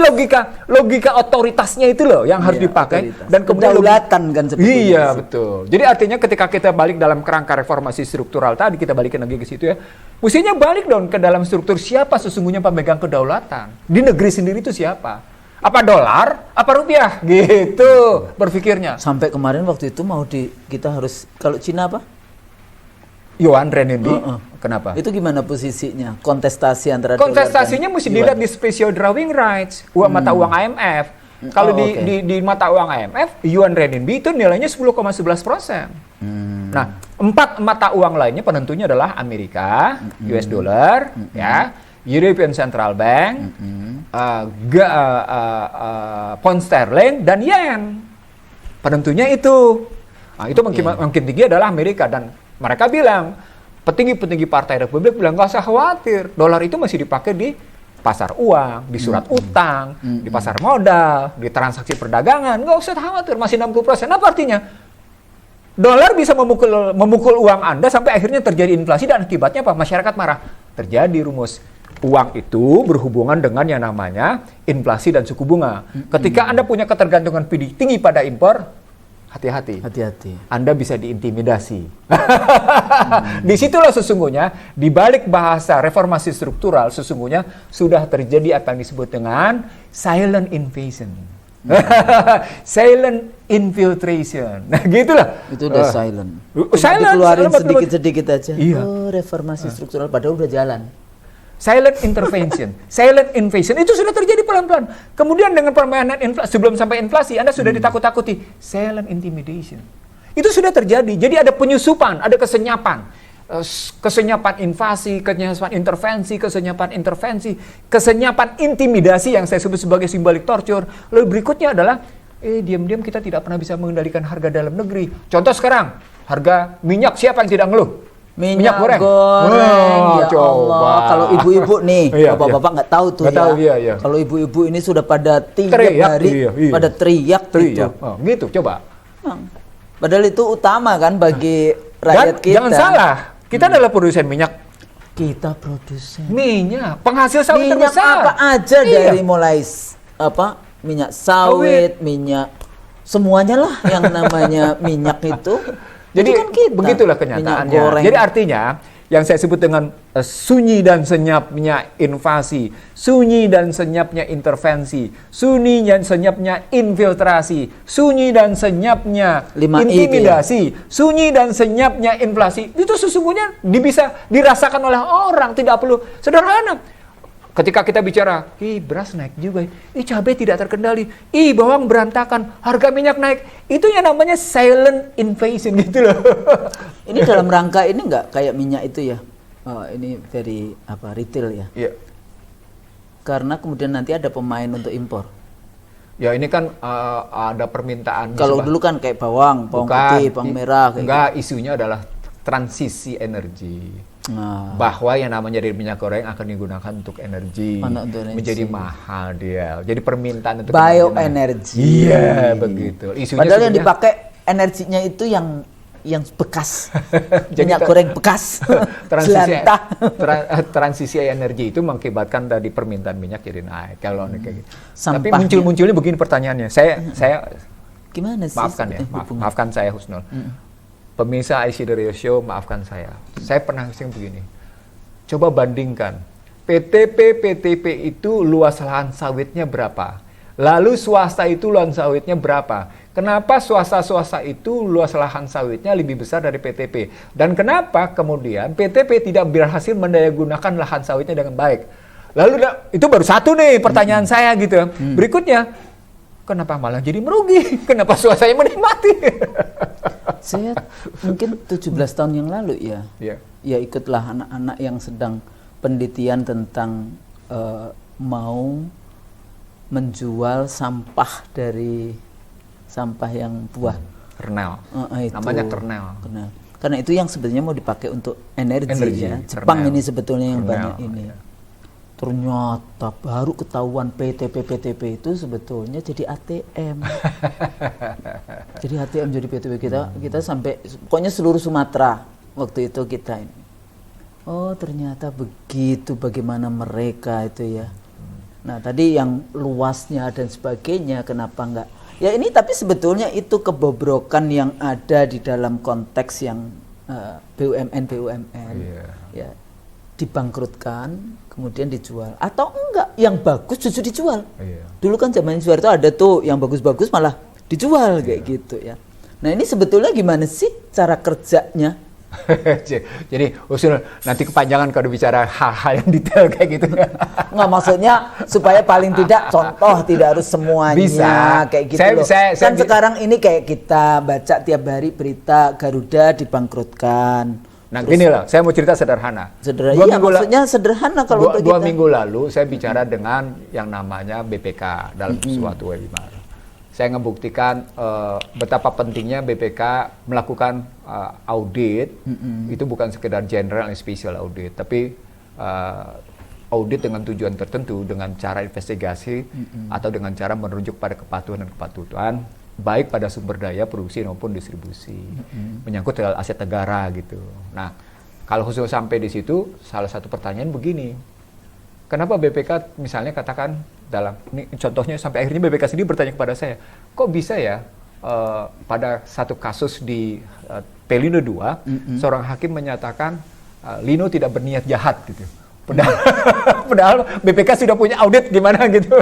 S1: logika otoritasnya itu loh yang harus dipakai dan kemudian
S2: kedaulatan kan sebetulnya.
S1: Iya, betul. Jadi artinya ketika kita balik dalam kerangka reformasi struktural tadi, kita balikin lagi ke situ ya. Mestinya balik dong ke dalam struktur siapa sesungguhnya pemegang kedaulatan. Di negeri sendiri itu siapa? Apa dolar? Apa rupiah? Gitu berpikirnya.
S2: Sampai kemarin waktu itu kita harus, kalau Cina apa?
S1: Yuan renminbi. Kenapa?
S2: Itu gimana posisinya? Kontestasinya
S1: mesti dilihat di special drawing rights, mata uang IMF. Kalau di mata uang IMF, yuan renminbi itu nilainya 10,11%. Nah, 4 mata uang lainnya penentunya adalah Amerika, US dollar, ya, European Central Bank, pound sterling dan yen. Penentunya itu. Nah, itu makin tinggi adalah Amerika dan mereka bilang, petinggi-petinggi Partai Republik bilang nggak usah khawatir, dolar itu masih dipakai di pasar uang, di surat utang, di pasar modal, di transaksi perdagangan, nggak usah khawatir, masih 60%. Apa artinya? Dolar bisa memukul uang Anda sampai akhirnya terjadi inflasi dan akibatnya apa? Masyarakat marah. Terjadi rumus. Uang itu berhubungan dengan yang namanya inflasi dan suku bunga. Ketika Anda punya ketergantungan tinggi pada impor, hati-hati. Anda bisa diintimidasi. Disitulah sesungguhnya, di balik bahasa reformasi struktural, sesungguhnya sudah terjadi apa yang disebut dengan silent invasion. Silent infiltration. Nah, gitulah.
S2: Itu udah silent.
S1: Silent.
S2: Dikeluarin sedikit-sedikit aja.
S1: Iya.
S2: Reformasi struktural padahal udah jalan.
S1: silent intervention, silent invasion, itu sudah terjadi pelan-pelan. Kemudian dengan permainan inflasi, sebelum sampai inflasi, Anda sudah ditakut-takuti, silent intimidation. Itu sudah terjadi. Jadi ada penyusupan, ada kesenyapan. Kesenyapan invasi, kesenyapan intervensi, kesenyapan intimidasi yang saya sebut sebagai simbolik torture. Lalu berikutnya adalah, diam-diam kita tidak pernah bisa mengendalikan harga dalam negeri. Contoh sekarang, harga minyak siapa yang tidak ngeluh? Minyak goreng.
S2: Ya
S1: coba.
S2: Allah, kalau ibu-ibu nih, bapak-bapak nggak tahu tuh
S1: nggak
S2: ya.
S1: tahu, iya.
S2: Kalau ibu-ibu ini sudah pada tiap
S1: Teriak,
S2: hari,
S1: iya.
S2: pada teriak gitu.
S1: Oh, gitu, coba.
S2: Padahal itu utama kan bagi rakyat
S1: Dan
S2: kita.
S1: jangan salah, kita adalah produsen minyak.
S2: Kita produsen
S1: Minyak, penghasil sawit
S2: minyak
S1: terbesar.
S2: apa aja
S1: Iya.
S2: dari mulai minyak sawit, minyak semuanya lah yang namanya minyak itu.
S1: Jadi
S2: kan kita,
S1: begitulah
S2: minyak
S1: kenyataannya.
S2: goreng.
S1: Jadi artinya yang saya sebut dengan sunyi dan senyapnya invasi, sunyi dan senyapnya intervensi, sunyi dan senyapnya infiltrasi, sunyi dan senyapnya
S2: 5I
S1: intimidasi, sunyi dan senyapnya inflasi. Itu sesungguhnya bisa dirasakan oleh orang, tidak perlu sederhana. Ketika kita bicara, beras naik juga, cabai tidak terkendali, bawang berantakan, harga minyak naik, itu yang namanya silent invasion gitu loh.
S2: Ini dalam rangka ini nggak kayak minyak itu ya? Oh, ini dari retail ya?
S1: Iya.
S2: Karena kemudian nanti ada pemain untuk impor.
S1: Ya ini kan ada permintaan.
S2: Kalau dulu kan kayak bawang putih, bawang merah.
S1: Enggak, isunya adalah transisi energi. Bahwa yang namanya dari minyak goreng akan digunakan untuk energi, menjadi mahal dia. Jadi permintaan untuk
S2: bioenergi.
S1: Iya, begitu. Isunya
S2: padahal yang dipakai energinya itu yang bekas. Minyak goreng bekas.
S1: Transisi energi itu mengakibatkan dari permintaan minyak jadi naik. Kalau kayak gitu. Tapi
S2: Sampahnya.
S1: muncul-munculnya begini pertanyaannya. Saya
S2: gimana sih?
S1: Maafkan saya Husnul. Pemirsa IC The Real Show, maafkan saya. Saya pernah ngasih begini. Coba bandingkan. PTP itu luas lahan sawitnya berapa? Lalu swasta itu luas sawitnya berapa? Kenapa swasta itu luas lahan sawitnya lebih besar dari PTP? Dan kenapa kemudian PTP tidak berhasil mendayagunakan lahan sawitnya dengan baik? Lalu itu baru satu nih pertanyaan saya gitu. Berikutnya, kenapa malah jadi merugi? Kenapa swastanya menikmati?
S2: Saya mungkin 17 tahun yang lalu ya ikutlah anak-anak yang sedang penelitian tentang mau menjual sampah yang buah
S1: kernel, namanya kernel.
S2: Karena itu yang sebenarnya mau dipakai untuk energi ya. Jepang
S1: kernel.
S2: Ini sebetulnya yang
S1: Kernel,
S2: banyak ini. Ternyata baru ketahuan PTP itu sebetulnya jadi ATM. Jadi ATM jadi PTP kita sampai pokoknya seluruh Sumatera waktu itu kita ini. Oh, ternyata begitu bagaimana mereka itu ya. Nah, tadi yang luasnya dan sebagainya kenapa enggak? Ya ini tapi sebetulnya itu kebobrokan yang ada di dalam konteks yang BUMN ya dibangkrutkan kemudian dijual atau enggak yang bagus justru dijual. Dulu kan zaman Soeharto ada tuh yang bagus-bagus malah dijual kayak gitu ya. Nah ini sebetulnya gimana sih cara kerjanya?
S1: Jadi usul nanti kepanjangan kalau bicara hal-hal yang detail kayak gitu.
S2: Nggak, maksudnya supaya paling tidak contoh, tidak harus semuanya
S1: bisa
S2: kayak gitu loh. Kan sekarang ini kayak kita baca tiap hari berita Garuda dibangkrutkan.
S1: Nah gini loh, saya mau cerita sederhana.
S2: Iya, maksudnya sederhana kalau untuk kita.
S1: 2 minggu lalu saya bicara dengan yang namanya BPK dalam suatu webinar. Saya ngebuktikan betapa pentingnya BPK melakukan audit. Itu bukan sekedar general and special audit, tapi audit dengan tujuan tertentu, dengan cara investigasi atau dengan cara merujuk pada kepatuhan dan kepatuhan, baik pada sumber daya produksi maupun distribusi, menyangkut aset negara gitu. Nah, kalau khusus sampai di situ, salah satu pertanyaan begini. Kenapa BPK misalnya katakan ini contohnya sampai akhirnya BPK sendiri bertanya kepada saya, kok bisa ya pada satu kasus di Pelino 2 seorang hakim menyatakan Lino tidak berniat jahat gitu. Padahal BPK sudah punya audit gimana gitu.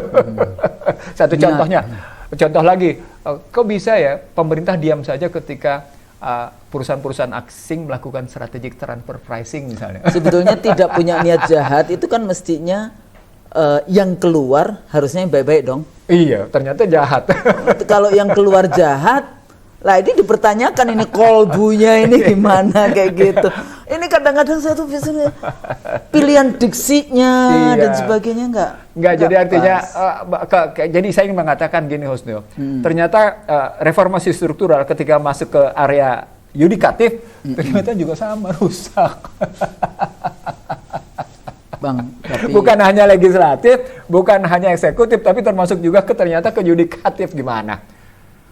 S1: Satu contohnya. Contoh lagi, kok bisa ya pemerintah diam saja ketika perusahaan-perusahaan asing melakukan strategic transfer pricing misalnya.
S2: Sebetulnya tidak punya niat jahat itu kan mestinya yang keluar harusnya yang baik-baik dong.
S1: Iya, ternyata jahat.
S2: Kalau yang keluar jahat, lah ini dipertanyakan ini kolbunya ini gimana kayak gitu. Ini kadang-kadang satu pilihan diksinya dan sebagainya
S1: enggak jadi artinya jadi saya ingin mengatakan gini Husnul. Ternyata reformasi struktural ketika masuk ke area yudikatif ternyata juga sama rusak.
S2: Bang, tapi
S1: bukan hanya legislatif, bukan hanya eksekutif, tapi termasuk juga ternyata ke yudikatif gimana.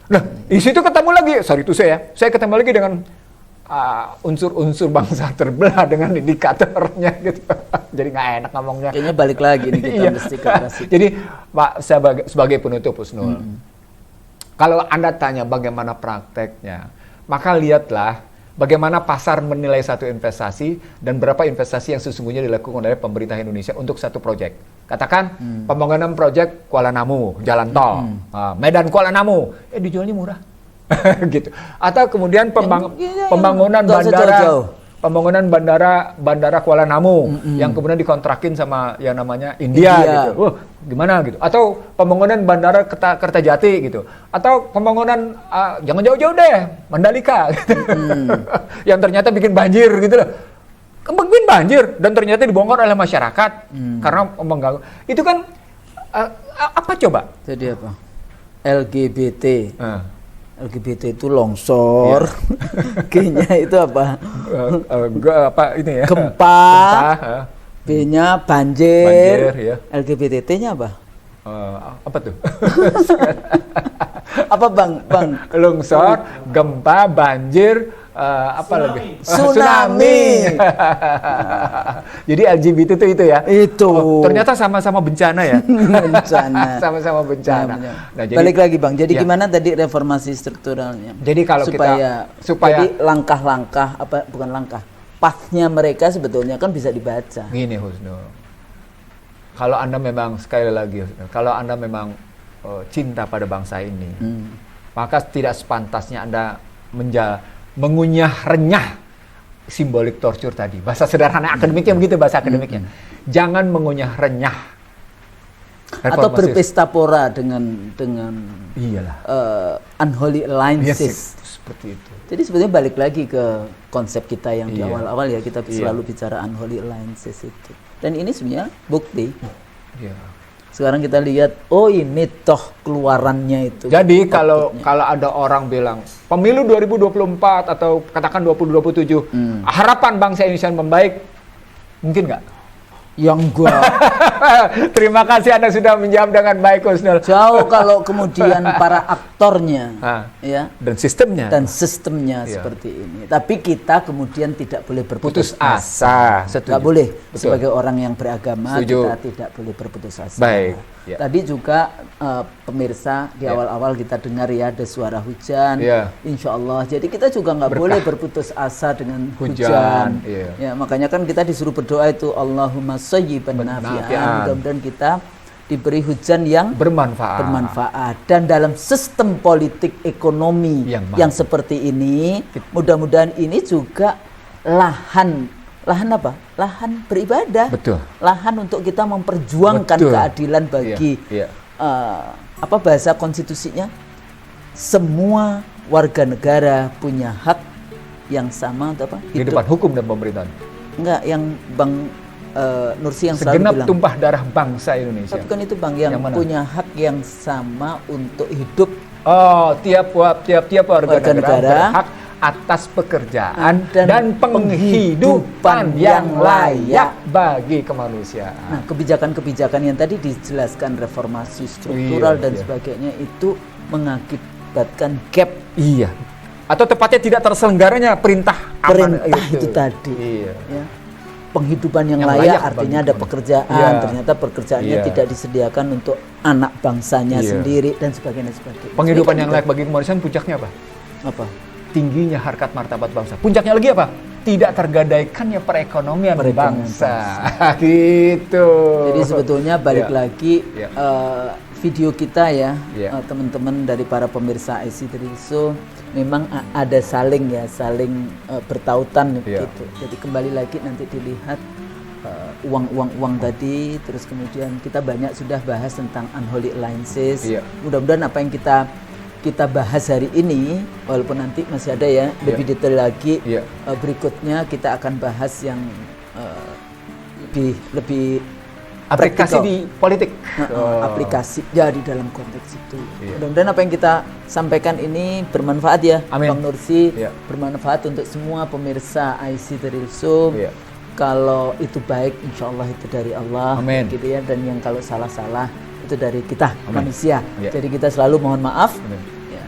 S1: Nah, di situ ketemu lagi, saya ketemu lagi dengan unsur-unsur bangsa terbelah dengan indikatornya gitu. Jadi nggak enak ngomongnya.
S2: Kayaknya balik lagi nih kita mesti ke arah situ.
S1: Jadi Pak, sebagai penutup Husnul, kalau Anda tanya bagaimana prakteknya, maka lihatlah bagaimana pasar menilai satu investasi dan berapa investasi yang sesungguhnya dilakukan oleh pemerintah Indonesia untuk satu proyek. Katakan pembangunan proyek Kuala Namu, jalan tol, Medan Kuala Namu, dijualnya murah, gitu. Atau kemudian pembangunan bandara Kuala Namu yang kemudian dikontrakin sama yang namanya India. Gitu. Gimana gitu? Atau pembangunan bandara Kertajati gitu. Atau pembangunan jangan jauh-jauh deh, Mandalika, gitu. Yang ternyata bikin banjir gitu loh. Bikin banjir dan ternyata dibongkar oleh masyarakat karena mengganggu. Itu kan apa coba?
S2: Jadi apa? LGBT. LGBT itu longsor. G-nya itu apa?
S1: Apa ini ya?
S2: Gempa. B-nya banjir. Ya. LGBT-T-nya apa?
S1: Apa tuh?
S2: Apa bang?
S1: Longsor, gempa, banjir, apa lagi?
S2: Tsunami.
S1: Jadi LGBT itu ya?
S2: Itu.
S1: Ternyata sama-sama bencana ya?
S2: Bencana.
S1: Sama-sama bencana.
S2: Nah, balik lagi bang, jadi gimana tadi reformasi strukturalnya?
S1: Jadi kalau
S2: supaya jadi langkah-langkah, bukan langkah, pathnya mereka sebetulnya kan bisa dibaca.
S1: Gini Husnul, kalau Anda memang, sekali lagi Husnul, kalau Anda memang cinta pada bangsa ini, maka tidak sepantasnya Anda mengunyah renyah simbolik torture tadi. Bahasa sederhana akademiknya begitu, bahasa akademiknya. Jangan mengunyah renyah.
S2: Atau berpesta pora dengan
S1: iyalah.
S2: Unholy alliances.
S1: Yes, seperti itu.
S2: Jadi sebetulnya balik lagi ke konsep kita yang di awal-awal ya, kita selalu bicara unholy alliances itu. Dan ini sebenarnya bukti. Sekarang kita lihat, oh ini toh keluarannya itu.
S1: Jadi kalau ada orang bilang pemilu 2024 atau katakan 2027 harapan bangsa Indonesia membaik, mungkin nggak?
S2: Yang enggak.
S1: Terima kasih Anda sudah menjawab dengan baik Husnul.
S2: Jauh kalau kemudian para aktornya ya
S1: dan sistemnya
S2: seperti ini. Tapi kita kemudian tidak boleh berputus
S1: asa.
S2: Nggak boleh. Sebagai orang yang beragama kita tidak boleh berputus asa.
S1: Baik.
S2: Tadi juga pemirsa di awal-awal kita dengar ya ada suara hujan. Insya Allah. Jadi kita juga nggak boleh berputus asa dengan hujan. Ya, makanya kan kita disuruh berdoa itu Allahumma shayyiban nafi'an. Mudah-mudahan kita diberi hujan yang bermanfaat. Dan dalam sistem politik ekonomi yang seperti ini, mudah-mudahan ini juga lahan apa? Lahan beribadah.
S1: Betul.
S2: Lahan untuk kita memperjuangkan keadilan bagi apa bahasa konstitusinya? Semua warga negara punya hak yang sama untuk apa?
S1: Di depan hukum dan pemerintahan.
S2: Enggak, yang Bang Nursi yang selalu
S1: segenap
S2: bilang.
S1: Tumpah darah bangsa Indonesia.
S2: Bukan itu Bang, yang punya hak yang sama untuk hidup.
S1: Oh, tiap warga negara berhak atas pekerjaan dan penghidupan yang layak bagi kemanusiaan.
S2: Nah, kebijakan-kebijakan yang tadi dijelaskan reformasi struktural dan sebagainya itu mengakibatkan gap.
S1: Iya. Atau tepatnya tidak terselenggaranya perintah
S2: itu tadi. Ya. Penghidupan yang layak artinya ada pekerjaan, ternyata pekerjaannya tidak disediakan untuk anak bangsanya sendiri dan sebagainya.
S1: Penghidupan yang layak bagi kemanusiaan puncaknya apa?
S2: Apa?
S1: Tingginya harkat martabat bangsa. Puncaknya lagi apa? Tidak tergadaikannya perekonomian bangsa. Gitu.
S2: Jadi sebetulnya balik lagi video kita ya,
S1: Iya.
S2: teman-teman dari para pemirsa IC Show, memang ada saling bertautan
S1: Iya.
S2: gitu. Jadi kembali lagi nanti dilihat uang tadi, terus kemudian kita banyak sudah bahas tentang unholy alliances.
S1: Iya.
S2: Mudah-mudahan apa yang kita bahas hari ini, walaupun nanti masih ada ya lebih detail lagi,
S1: Iya.
S2: berikutnya kita akan bahas yang lebih
S1: Aplikasi
S2: praktikal.
S1: di politik.
S2: Aplikasi ya di dalam konteks itu.
S1: Iya.
S2: Mudah-mudahan apa yang kita sampaikan ini bermanfaat ya,
S1: Amin.
S2: Bang Nursi,
S1: Iya.
S2: bermanfaat untuk semua pemirsa IC Show.
S1: Iya.
S2: Kalau itu baik, insya Allah itu dari Allah,
S1: Amin.
S2: gitu ya. Dan yang kalau salah-salah itu dari kita
S1: Amin.
S2: manusia.
S1: Iya.
S2: Jadi kita selalu mohon maaf.
S1: Amin.
S2: Ya.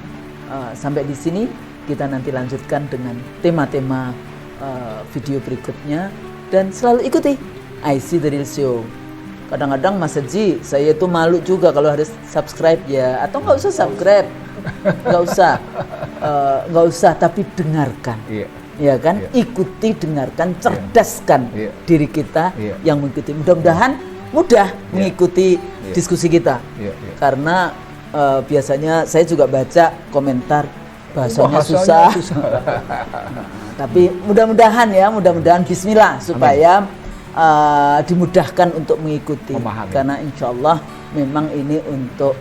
S2: Sampai di sini kita nanti lanjutkan dengan tema-tema video berikutnya dan selalu ikuti IC Show. Kadang-kadang Mas Haji, saya itu malu juga kalau harus subscribe ya, atau nggak usah subscribe, nggak usah, tapi dengarkan,
S1: Iya.
S2: ya kan?
S1: Iya.
S2: Ikuti, dengarkan, cerdaskan
S1: Iya.
S2: diri kita
S1: Iya.
S2: yang mengikuti. Mudah-mudahan mudah mengikuti diskusi kita,
S1: Iya, iya.
S2: karena biasanya saya juga baca komentar bahasanya susah. Tapi mudah-mudahan Bismillah supaya dimudahkan untuk mengikuti.
S1: Memahami.
S2: Karena insya Allah memang ini untuk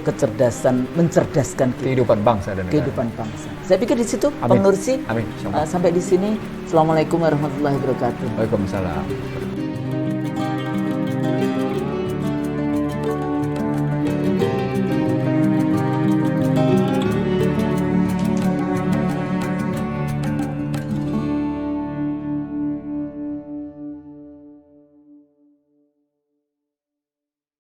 S2: kecerdasan, mencerdaskan kita,
S1: Kehidupan bangsa dan negara.
S2: kehidupan bangsa. Saya pikir di situ,
S1: Amin.
S2: Bang Nursi.
S1: Amin.
S2: Sampai di sini. Assalamualaikum warahmatullahi wabarakatuh.
S1: Waalaikumsalam.